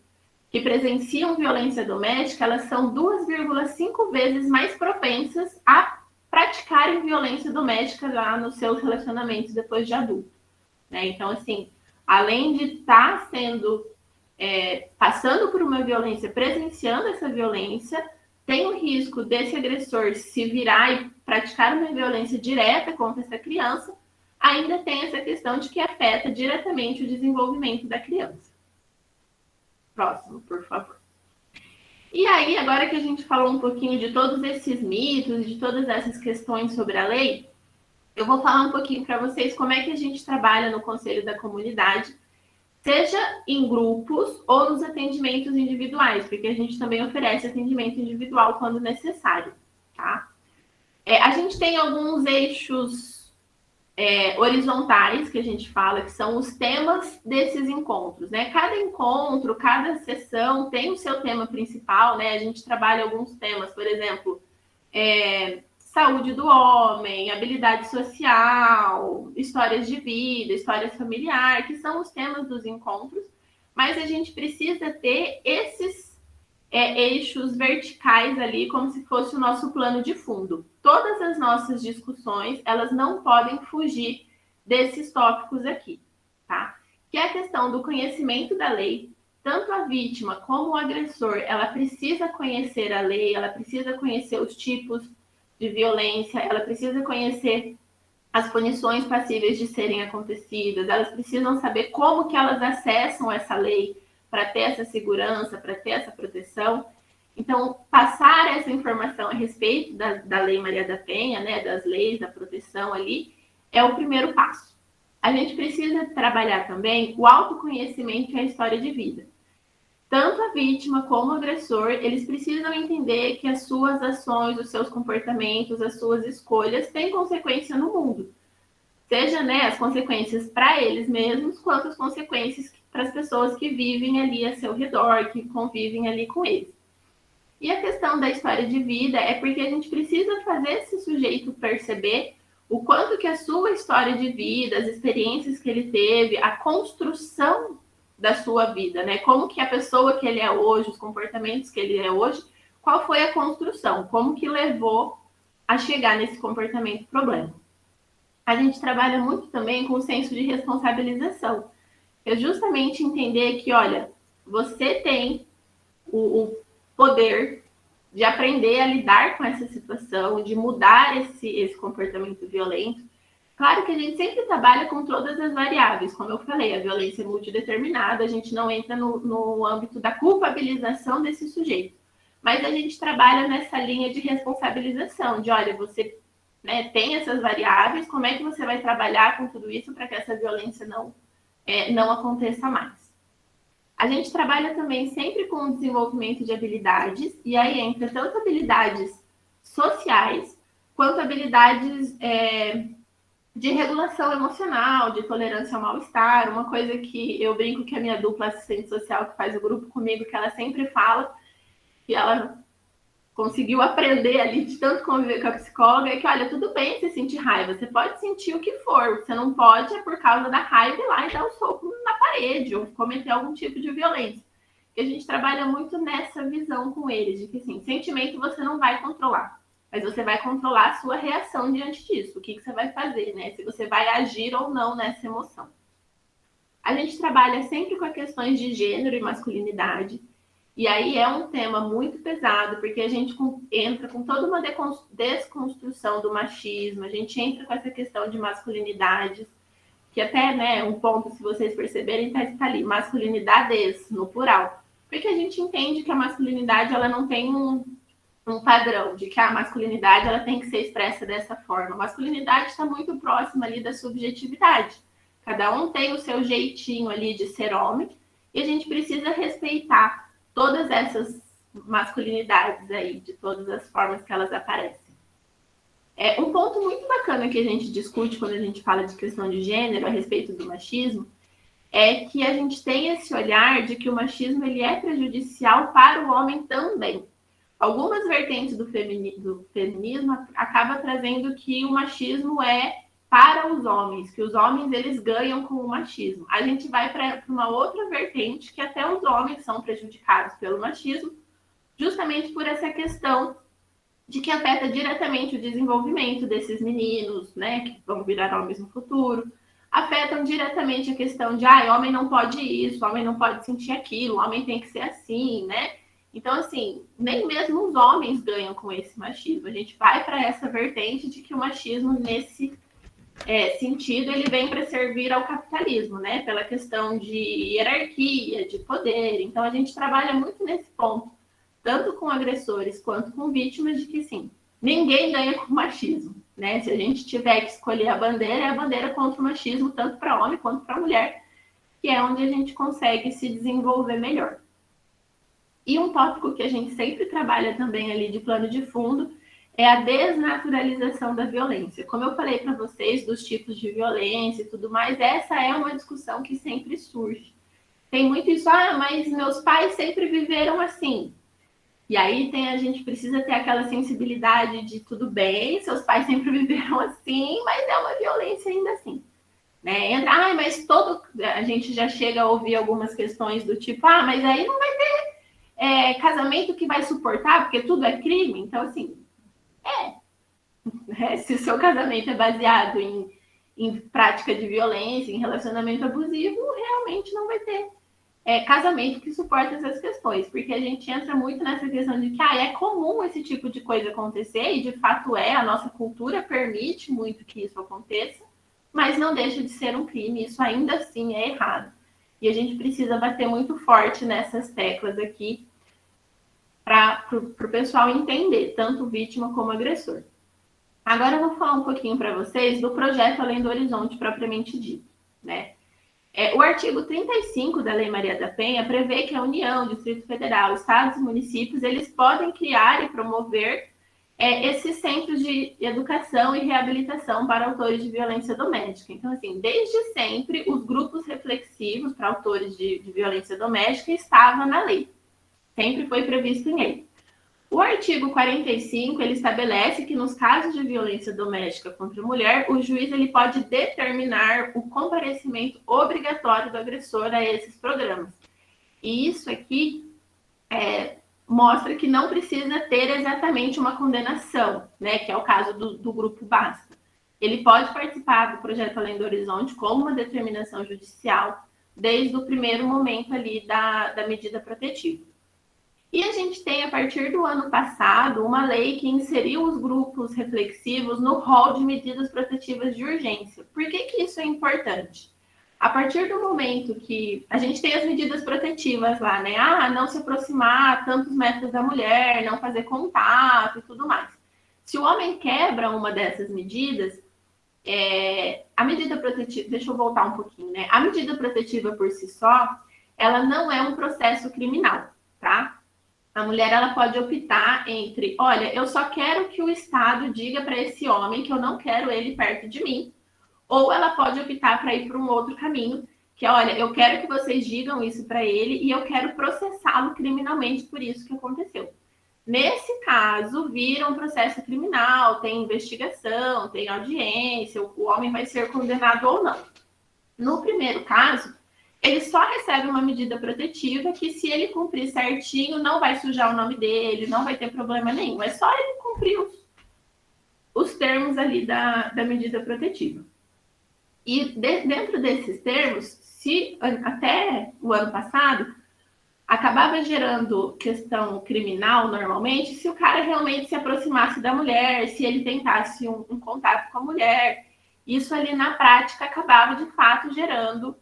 que presenciam violência doméstica, elas são 2,5 vezes mais propensas a praticarem violência doméstica lá nos seus relacionamentos depois de adulto, né? Então, assim, além de estar passando por uma violência, presenciando essa violência, tem o risco desse agressor se virar e praticar uma violência direta contra essa criança, ainda tem essa questão de que afeta diretamente o desenvolvimento da criança. Próximo, por favor. E aí, agora que a gente falou um pouquinho de todos esses mitos, de todas essas questões sobre a lei, eu vou falar um pouquinho para vocês como é que a gente trabalha no Conselho da Comunidade, seja em grupos ou nos atendimentos individuais, porque a gente também oferece atendimento individual quando necessário, tá? A gente tem alguns eixos horizontais que a gente fala, que são os temas desses encontros, né? Cada encontro, cada sessão tem o seu tema principal, né? A gente trabalha alguns temas, por exemplo, saúde do homem, habilidade social, histórias de vida, história familiar, que são os temas dos encontros, mas a gente precisa ter esses eixos verticais ali, como se fosse o nosso plano de fundo. Todas as nossas discussões, elas não podem fugir desses tópicos aqui, tá? Que é a questão do conhecimento da lei. Tanto a vítima como o agressor, ela precisa conhecer a lei, ela precisa conhecer os tipos de violência, ela precisa conhecer as punições passíveis de serem acontecidas, elas precisam saber como que elas acessam essa lei para ter essa segurança, para ter essa proteção. Então, passar essa informação a respeito da Lei Maria da Penha, né, das leis, da proteção ali, é o primeiro passo. A gente precisa trabalhar também o autoconhecimento e a história de vida. Tanto a vítima como o agressor, eles precisam entender que as suas ações, os seus comportamentos, as suas escolhas têm consequência no mundo. Seja, né, as consequências para eles mesmos, quanto as consequências para as pessoas que vivem ali a seu redor, que convivem ali com eles. E a questão da história de vida é porque a gente precisa fazer esse sujeito perceber o quanto que a sua história de vida, as experiências que ele teve, a construção da sua vida, né? Como que a pessoa que ele é hoje, os comportamentos que ele é hoje, qual foi a construção, como que levou a chegar nesse comportamento problema. A gente trabalha muito também com o senso de responsabilização. É justamente entender que, olha, você tem o poder de aprender a lidar com essa situação, de mudar esse comportamento violento. Claro que a gente sempre trabalha com todas as variáveis, como eu falei, a violência é multideterminada, a gente não entra no âmbito da culpabilização desse sujeito, mas a gente trabalha nessa linha de responsabilização, de olha, você tem essas variáveis, como é que você vai trabalhar com tudo isso para que essa violência não aconteça mais. A gente trabalha também sempre com o desenvolvimento de habilidades, e aí entra tanto habilidades sociais, quanto habilidades de regulação emocional, de tolerância ao mal-estar. Uma coisa que eu brinco que a minha dupla assistente social que faz o grupo comigo, que ela sempre fala, que ela conseguiu aprender ali de tanto conviver com a psicóloga, é que, olha, tudo bem você sentir raiva, você pode sentir o que for, você não pode, por causa da raiva, ir lá e dar um soco na parede, ou cometer algum tipo de violência. Porque a gente trabalha muito nessa visão com eles, de que, assim, sentimento você não vai controlar, mas você vai controlar a sua reação diante disso, o que você vai fazer, né? Se você vai agir ou não nessa emoção. A gente trabalha sempre com as questões de gênero e masculinidade, e aí é um tema muito pesado, porque a gente entra com toda uma desconstrução do machismo, a gente entra com essa questão de masculinidades, que até, né, um ponto, se vocês perceberem, está ali, masculinidades, no plural. Porque a gente entende que a masculinidade, ela não tem um padrão de que a masculinidade ela tem que ser expressa dessa forma. A masculinidade está muito próxima ali da subjetividade. Cada um tem o seu jeitinho ali de ser homem e a gente precisa respeitar todas essas masculinidades aí, de todas as formas que elas aparecem. Um ponto muito bacana que a gente discute quando a gente fala de questão de gênero a respeito do machismo é que a gente tem esse olhar de que o machismo ele é prejudicial para o homem também. Algumas vertentes do feminismo acaba trazendo que o machismo é para os homens, que os homens eles ganham com o machismo. A gente vai para uma outra vertente que até os homens são prejudicados pelo machismo, justamente por essa questão de que afeta diretamente o desenvolvimento desses meninos, né, que vão virar homens no futuro. Afetam diretamente a questão de, homem não pode isso, homem não pode sentir aquilo, homem tem que ser assim, né? Então, assim, nem mesmo os homens ganham com esse machismo. A gente vai para essa vertente de que o machismo, nesse sentido, ele vem para servir ao capitalismo, né? Pela questão de hierarquia, de poder. Então, a gente trabalha muito nesse ponto, tanto com agressores quanto com vítimas, de que, sim, ninguém ganha com machismo, né? Se a gente tiver que escolher a bandeira, é a bandeira contra o machismo, tanto para homem quanto para mulher, que é onde a gente consegue se desenvolver melhor. E um tópico que a gente sempre trabalha também ali de plano de fundo é a desnaturalização da violência. Como eu falei para vocês dos tipos de violência e tudo mais, essa é uma discussão que sempre surge. Tem muito isso, mas meus pais sempre viveram assim. E aí a gente precisa ter aquela sensibilidade de tudo bem, seus pais sempre viveram assim, mas é uma violência ainda assim. Né? Entra, mas a gente já chega a ouvir algumas questões do tipo, mas aí não vai ter casamento que vai suportar, porque tudo é crime. Então, assim, se o seu casamento é baseado em prática de violência, em relacionamento abusivo, realmente não vai ter casamento que suporta essas questões, porque a gente entra muito nessa questão de que é comum esse tipo de coisa acontecer, e de fato a nossa cultura permite muito que isso aconteça, mas não deixa de ser um crime, isso ainda assim é errado. E a gente precisa bater muito forte nessas teclas aqui para o pessoal entender, tanto vítima como agressor. Agora eu vou falar um pouquinho para vocês do projeto Além do Horizonte propriamente dito, né? O artigo 35 da Lei Maria da Penha prevê que a União, Distrito Federal, Estados e municípios, eles podem criar e promover esses centros de educação e reabilitação para autores de violência doméstica. Então, assim, desde sempre, os grupos reflexivos para autores de violência doméstica estavam na lei. Sempre foi previsto em lei. O artigo 45, ele estabelece que nos casos de violência doméstica contra a mulher, o juiz ele pode determinar o comparecimento obrigatório do agressor a esses programas. E isso aqui mostra que não precisa ter exatamente uma condenação, né, que é o caso do grupo Basta. Ele pode participar do projeto Além do Horizonte como uma determinação judicial desde o primeiro momento ali da medida protetiva. E a gente tem, a partir do ano passado, uma lei que inseriu os grupos reflexivos no rol de medidas protetivas de urgência. Por que isso é importante? A partir do momento que a gente tem as medidas protetivas lá, né? Não se aproximar a tantos metros da mulher, não fazer contato e tudo mais. Se o homem quebra uma dessas medidas, a medida protetiva... Deixa eu voltar um pouquinho, né? A medida protetiva por si só, ela não é um processo criminal, tá? A mulher ela pode optar entre, olha, eu só quero que o Estado diga para esse homem que eu não quero ele perto de mim, ou ela pode optar para ir para um outro caminho, que é, olha, eu quero que vocês digam isso para ele e eu quero processá-lo criminalmente por isso que aconteceu. Nesse caso, vira um processo criminal, tem investigação, tem audiência, o homem vai ser condenado ou não. No primeiro caso, ele só recebe uma medida protetiva que, se ele cumprir certinho, não vai sujar o nome dele, não vai ter problema nenhum. É só ele cumprir os termos ali da medida protetiva. E dentro desses termos, se até o ano passado, acabava gerando questão criminal normalmente, se o cara realmente se aproximasse da mulher, se ele tentasse um contato com a mulher. Isso ali na prática acabava de fato gerando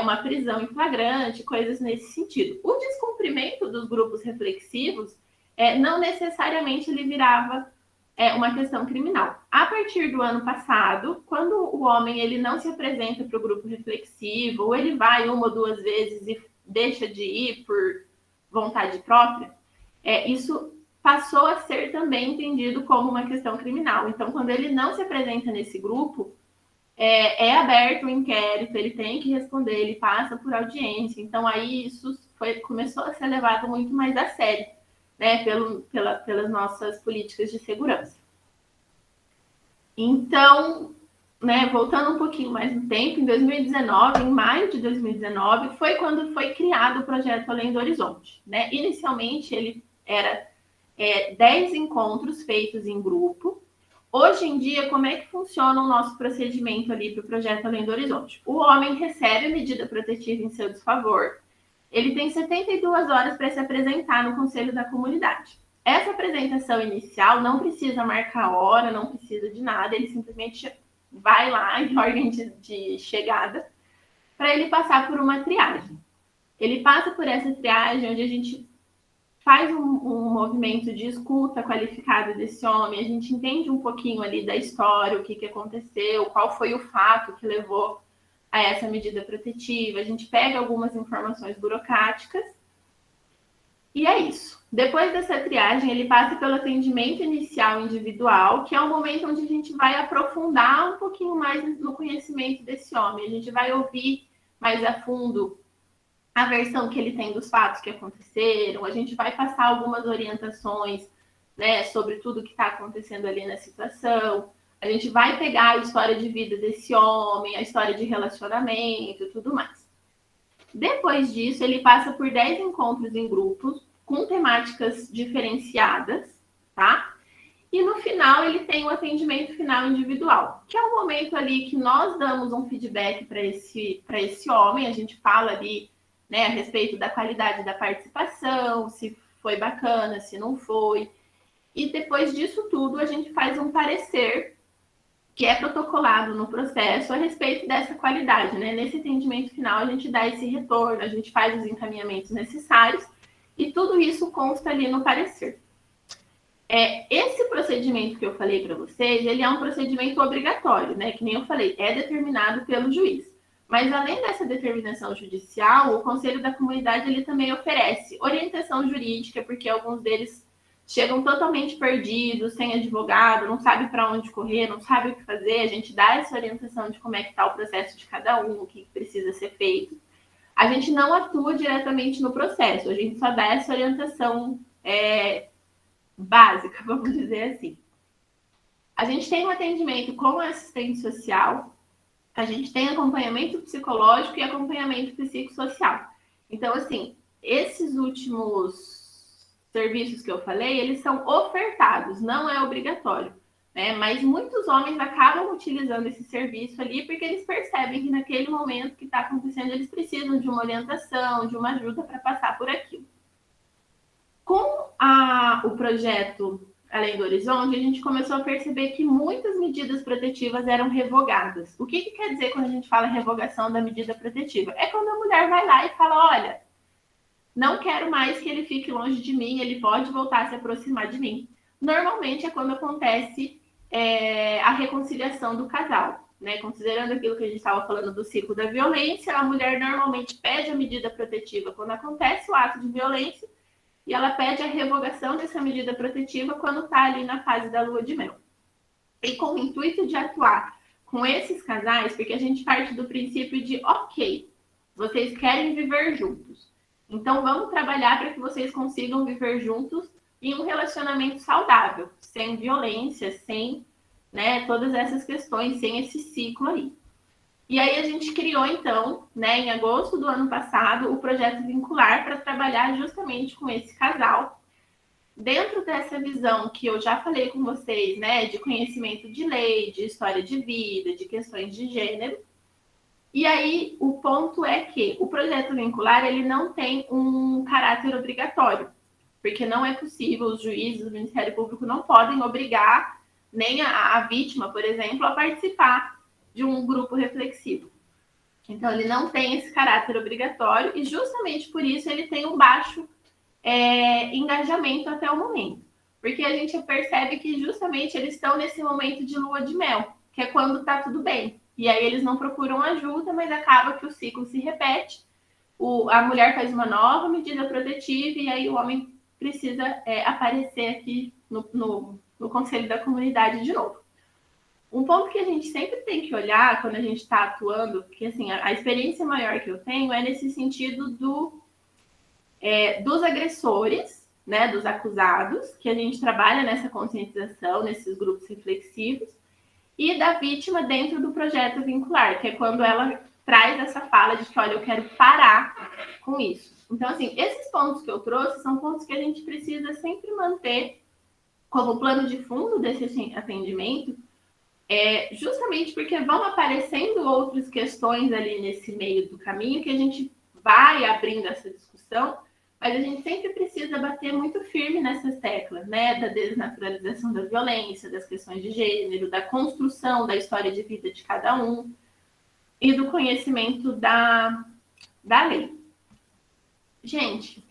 uma prisão em flagrante, coisas nesse sentido. O descumprimento dos grupos reflexivos não necessariamente ele virava uma questão criminal. A partir do ano passado, quando o homem ele não se apresenta para o grupo reflexivo, ou ele vai uma ou duas vezes e deixa de ir por vontade própria, isso passou a ser também entendido como uma questão criminal. Então, quando ele não se apresenta nesse grupo, é aberto um inquérito, ele tem que responder, ele passa por audiência. Então, aí isso começou a ser levado muito mais a sério, né, pelas nossas políticas de segurança. Então, né, voltando um pouquinho mais no tempo, em 2019, em maio de 2019, foi quando foi criado o projeto Além do Horizonte. Né? Inicialmente, ele era 10 encontros feitos em grupo. Hoje em dia, como é que funciona o nosso procedimento ali para o projeto Além do Horizonte? O homem recebe a medida protetiva em seu desfavor, ele tem 72 horas para se apresentar no Conselho da Comunidade. Essa apresentação inicial não precisa marcar hora, não precisa de nada, ele simplesmente vai lá em ordem de chegada para ele passar por uma triagem. Ele passa por essa triagem onde a gente faz um movimento de escuta qualificada desse homem, a gente entende um pouquinho ali da história, o que aconteceu, qual foi o fato que levou a essa medida protetiva, a gente pega algumas informações burocráticas e é isso. Depois dessa triagem, ele passa pelo atendimento inicial individual, que é o momento onde a gente vai aprofundar um pouquinho mais no conhecimento desse homem, a gente vai ouvir mais a fundo a versão que ele tem dos fatos que aconteceram, a gente vai passar algumas orientações, né, sobre tudo que está acontecendo ali na situação, a gente vai pegar a história de vida desse homem, a história de relacionamento e tudo mais. Depois disso, ele passa por 10 encontros em grupos, com temáticas diferenciadas, tá? E no final, ele tem o atendimento final individual, que é o momento ali que nós damos um feedback para esse homem, a gente fala ali, né, a respeito da qualidade da participação, se foi bacana, se não foi. E depois disso tudo, a gente faz um parecer que é protocolado no processo a respeito dessa qualidade, né? Nesse atendimento final, a gente dá esse retorno, a gente faz os encaminhamentos necessários e tudo isso consta ali no parecer. Esse procedimento que eu falei para vocês, ele é um procedimento obrigatório, né? Que nem eu falei, é determinado pelo juiz. Mas além dessa determinação judicial, o Conselho da Comunidade ele também oferece orientação jurídica, porque alguns deles chegam totalmente perdidos, sem advogado, não sabe para onde correr, não sabe o que fazer. A gente dá essa orientação de como é que está o processo de cada um, o que precisa ser feito. A gente não atua diretamente no processo, a gente só dá essa orientação básica, vamos dizer assim. A gente tem um atendimento com assistente social, a gente tem acompanhamento psicológico e acompanhamento psicossocial. Então, assim, esses últimos serviços que eu falei, eles são ofertados, não é obrigatório, né? Mas muitos homens acabam utilizando esse serviço ali porque eles percebem que naquele momento que está acontecendo, eles precisam de uma orientação, de uma ajuda para passar por aquilo. Com o projeto Além do Horizonte, a gente começou a perceber que muitas medidas protetivas eram revogadas. O que quer dizer quando a gente fala revogação da medida protetiva? É quando a mulher vai lá e fala, olha, não quero mais que ele fique longe de mim, ele pode voltar a se aproximar de mim. Normalmente é quando acontece a reconciliação do casal, né? Considerando aquilo que a gente estava falando do ciclo da violência, a mulher normalmente pede a medida protetiva quando acontece o ato de violência, e ela pede a revogação dessa medida protetiva quando está ali na fase da lua de mel. E com o intuito de atuar com esses casais, porque a gente parte do princípio de, ok, vocês querem viver juntos, então vamos trabalhar para que vocês consigam viver juntos em um relacionamento saudável, sem violência, sem, né, todas essas questões, sem esse ciclo aí. E aí a gente criou, então, né, em agosto do ano passado, o projeto Vincular para trabalhar justamente com esse casal. Dentro dessa visão que eu já falei com vocês, né, de conhecimento de lei, de história de vida, de questões de gênero. E aí o ponto é que o projeto Vincular ele não tem um caráter obrigatório, porque não é possível, os juízes do Ministério Público não podem obrigar nem a vítima, por exemplo, a participar de um grupo reflexivo. Então, ele não tem esse caráter obrigatório e justamente por isso ele tem um baixo engajamento até o momento. Porque a gente percebe que justamente eles estão nesse momento de lua de mel, que é quando está tudo bem. E aí eles não procuram ajuda, mas acaba que o ciclo se repete. A mulher faz uma nova medida protetiva e aí o homem precisa aparecer aqui no conselho da comunidade de novo. Um ponto que a gente sempre tem que olhar quando a gente está atuando, que assim, a experiência maior que eu tenho é nesse sentido dos agressores, né, dos acusados, que a gente trabalha nessa conscientização, nesses grupos reflexivos, e da vítima dentro do projeto vincular, que é quando ela traz essa fala de que, olha, eu quero parar com isso. Então, assim, esses pontos que eu trouxe são pontos que a gente precisa sempre manter como plano de fundo desse atendimento, justamente porque vão aparecendo outras questões ali nesse meio do caminho que a gente vai abrindo essa discussão, mas a gente sempre precisa bater muito firme nessas teclas, né? Da desnaturalização da violência, das questões de gênero, da construção da história de vida de cada um e do conhecimento da lei. Gente,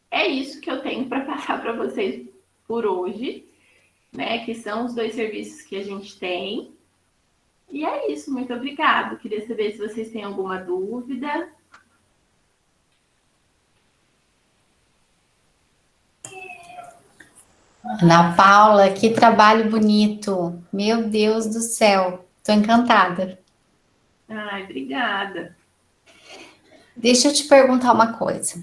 é isso que eu tenho para passar para vocês por hoje, né? Que são os 2 serviços que a gente tem. E é isso, muito obrigada. Queria saber se vocês têm alguma dúvida. Ana Paula, que trabalho bonito. Meu Deus do céu, estou encantada. Ai, obrigada. Deixa eu te perguntar uma coisa.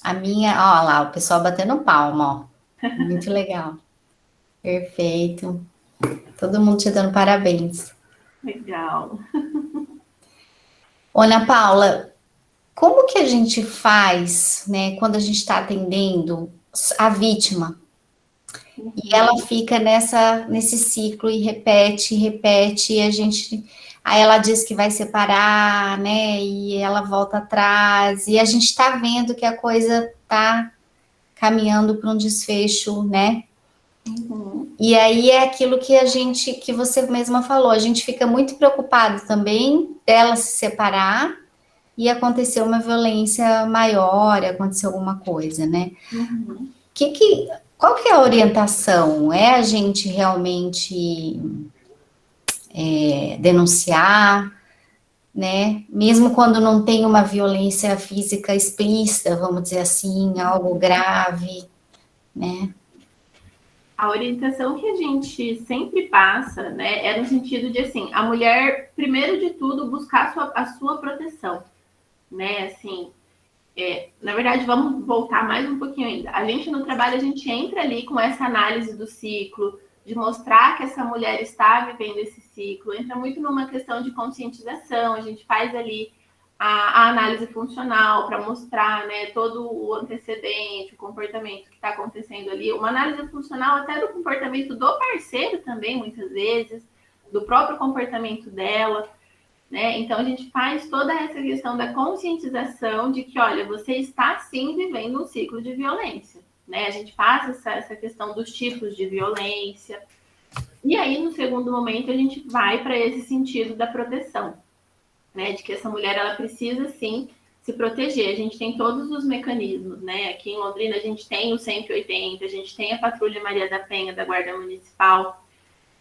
A minha, ó lá, o pessoal batendo palma, ó. Muito legal. Perfeito. Todo mundo te dando parabéns. Legal. Ô, Ana Paula, como que a gente faz, né, quando a gente está atendendo a vítima? E ela fica nesse ciclo e repete, e aí ela diz que vai separar, né? E ela volta atrás, e a gente está vendo que a coisa está caminhando para um desfecho, né? Uhum. E aí é aquilo que você mesma falou, a gente fica muito preocupado também dela se separar e acontecer uma violência maior, acontecer alguma coisa, né? Uhum. Qual que é a orientação? É a gente realmente denunciar, né? Mesmo quando não tem uma violência física explícita, vamos dizer assim, algo grave, né? A orientação que a gente sempre passa, né, é no sentido de, assim, a mulher, primeiro de tudo, buscar a sua proteção, né, assim, na verdade, vamos voltar mais um pouquinho ainda. A gente no trabalho, a gente entra ali com essa análise do ciclo, de mostrar que essa mulher está vivendo esse ciclo, entra muito numa questão de conscientização, a gente faz ali a análise funcional para mostrar, né, todo o antecedente, o comportamento que está acontecendo ali, uma análise funcional até do comportamento do parceiro também, muitas vezes, do próprio comportamento dela, né? Então, a gente faz toda essa questão da conscientização de que, olha, você está, sim, vivendo um ciclo de violência, né? A gente passa essa questão dos tipos de violência. E aí, no segundo momento, a gente vai para esse sentido da proteção, né? De que essa mulher, ela precisa, sim, se proteger. A gente tem todos os mecanismos, né? Aqui em Londrina, a gente tem o 180, a gente tem a Patrulha Maria da Penha, da Guarda Municipal.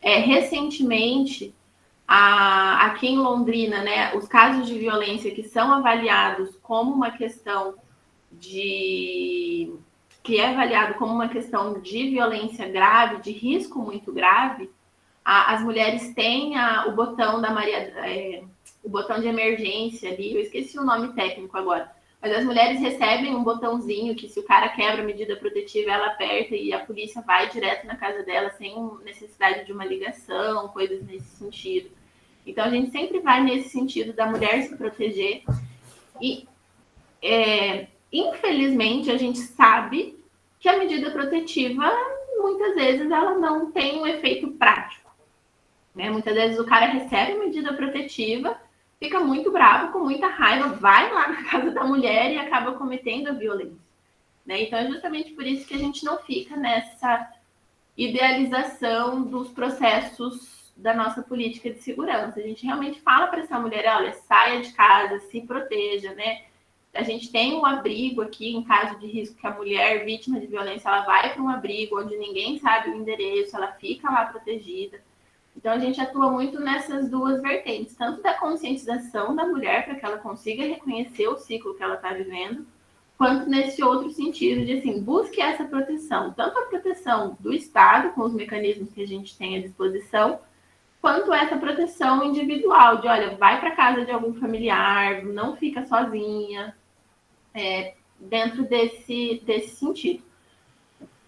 Recentemente, aqui em Londrina, né, os casos de violência que são avaliados como uma questão que é avaliado como uma questão de violência grave, de risco muito grave, as mulheres têm o botão da Maria, o botão de emergência ali, eu esqueci o nome técnico agora, mas as mulheres recebem um botãozinho que, se o cara quebra a medida protetiva, ela aperta e a polícia vai direto na casa dela sem necessidade de uma ligação, coisas nesse sentido. Então, a gente sempre vai nesse sentido da mulher se proteger. E, infelizmente, a gente sabe que a medida protetiva, muitas vezes, ela não tem um efeito prático, né? Muitas vezes o cara recebe a medida protetiva, fica muito bravo, com muita raiva, vai lá na casa da mulher e acaba cometendo a violência, né? Então, é justamente por isso que a gente não fica nessa idealização dos processos da nossa política de segurança. A gente realmente fala para essa mulher, olha, saia de casa, se proteja, né? A gente tem um abrigo aqui, em caso de risco que a mulher vítima de violência, ela vai para um abrigo onde ninguém sabe o endereço, ela fica lá protegida. Então, a gente atua muito nessas duas vertentes, tanto da conscientização da mulher, para que ela consiga reconhecer o ciclo que ela está vivendo, quanto nesse outro sentido de, assim, busque essa proteção, tanto a proteção do Estado, com os mecanismos que a gente tem à disposição, quanto essa proteção individual, de, olha, vai para casa de algum familiar, não fica sozinha, dentro desse sentido.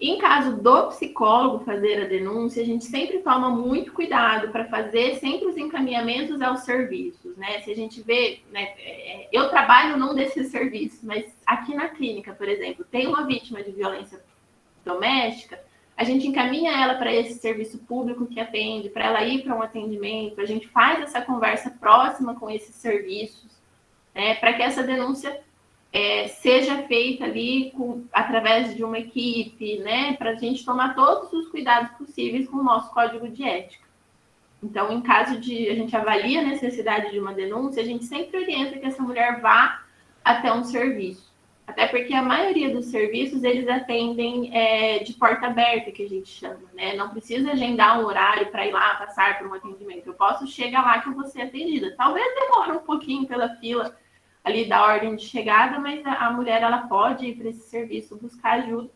Em caso do psicólogo fazer a denúncia, a gente sempre toma muito cuidado para fazer sempre os encaminhamentos aos serviços, né? Se a gente vê, né, eu trabalho num desses serviços, mas aqui na clínica, por exemplo, tem uma vítima de violência doméstica, a gente encaminha ela para esse serviço público que atende, para ela ir para um atendimento, a gente faz essa conversa próxima com esses serviços, né, para que essa denúncia seja feita ali através de uma equipe, né, para a gente tomar todos os cuidados possíveis com o nosso código de ética. Então, em caso de a gente avalia a necessidade de uma denúncia, a gente sempre orienta que essa mulher vá até um serviço. Até porque a maioria dos serviços, eles atendem de porta aberta, que a gente chama, né? Não precisa agendar um horário para ir lá passar por um atendimento. Eu posso chegar lá que eu vou ser atendida. Talvez demore um pouquinho pela fila ali da ordem de chegada, mas a mulher, ela pode ir para esse serviço buscar ajuda.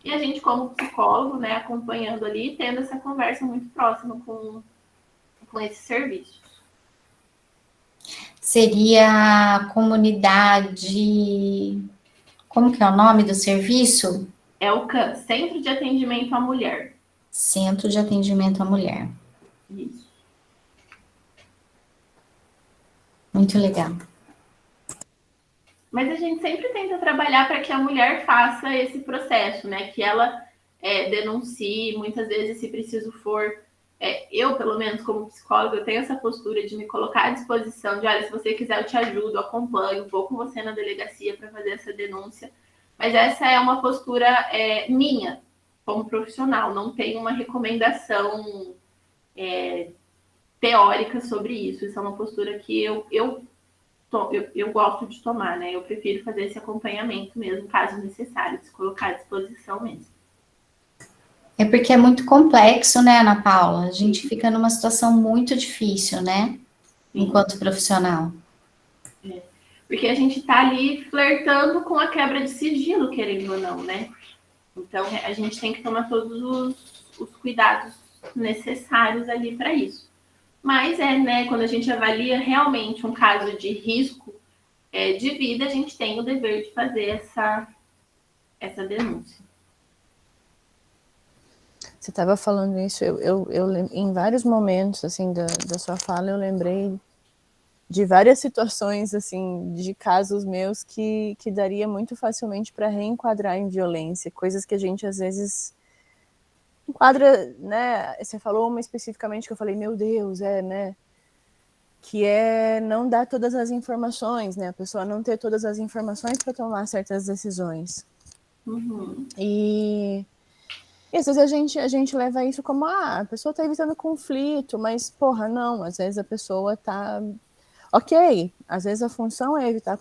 E a gente, como psicólogo, né, acompanhando ali, tendo essa conversa muito próxima com esses serviços. Seria a comunidade... Como que é o nome do serviço? É o CAM, Centro de Atendimento à Mulher. Centro de Atendimento à Mulher. Isso. Muito legal. Mas a gente sempre tenta trabalhar para que a mulher faça esse processo, né? Que ela denuncie, muitas vezes, se preciso for. Eu, pelo menos, como psicóloga, eu tenho essa postura de me colocar à disposição de, olha, se você quiser, eu te ajudo, acompanho, vou com você na delegacia para fazer essa denúncia. Mas essa é uma postura minha, como profissional, não tem uma recomendação teórica sobre isso. Isso é uma postura que eu gosto de tomar, né? Eu prefiro fazer esse acompanhamento mesmo, caso necessário, se colocar à disposição mesmo. É porque é muito complexo, né, Ana Paula? A gente fica numa situação muito difícil, né? Enquanto profissional. Porque a gente tá ali flertando com a quebra de sigilo, querendo ou não, né? Então, a gente tem que tomar todos os cuidados necessários ali para isso. Mas né, quando a gente avalia realmente um caso de risco de vida, a gente tem o dever de fazer essa denúncia. Você estava falando isso, eu em vários momentos assim da sua fala, eu lembrei de várias situações assim de casos meus que daria muito facilmente para reenquadrar em violência, coisas que a gente às vezes enquadra, né? Você falou uma especificamente que eu falei, meu Deus, né? Que não dar todas as informações, né? A pessoa não ter todas as informações para tomar certas decisões. Uhum. E às vezes a gente leva isso como, a pessoa está evitando conflito, mas, porra, não, às vezes a pessoa está... Ok, às vezes a função é evitar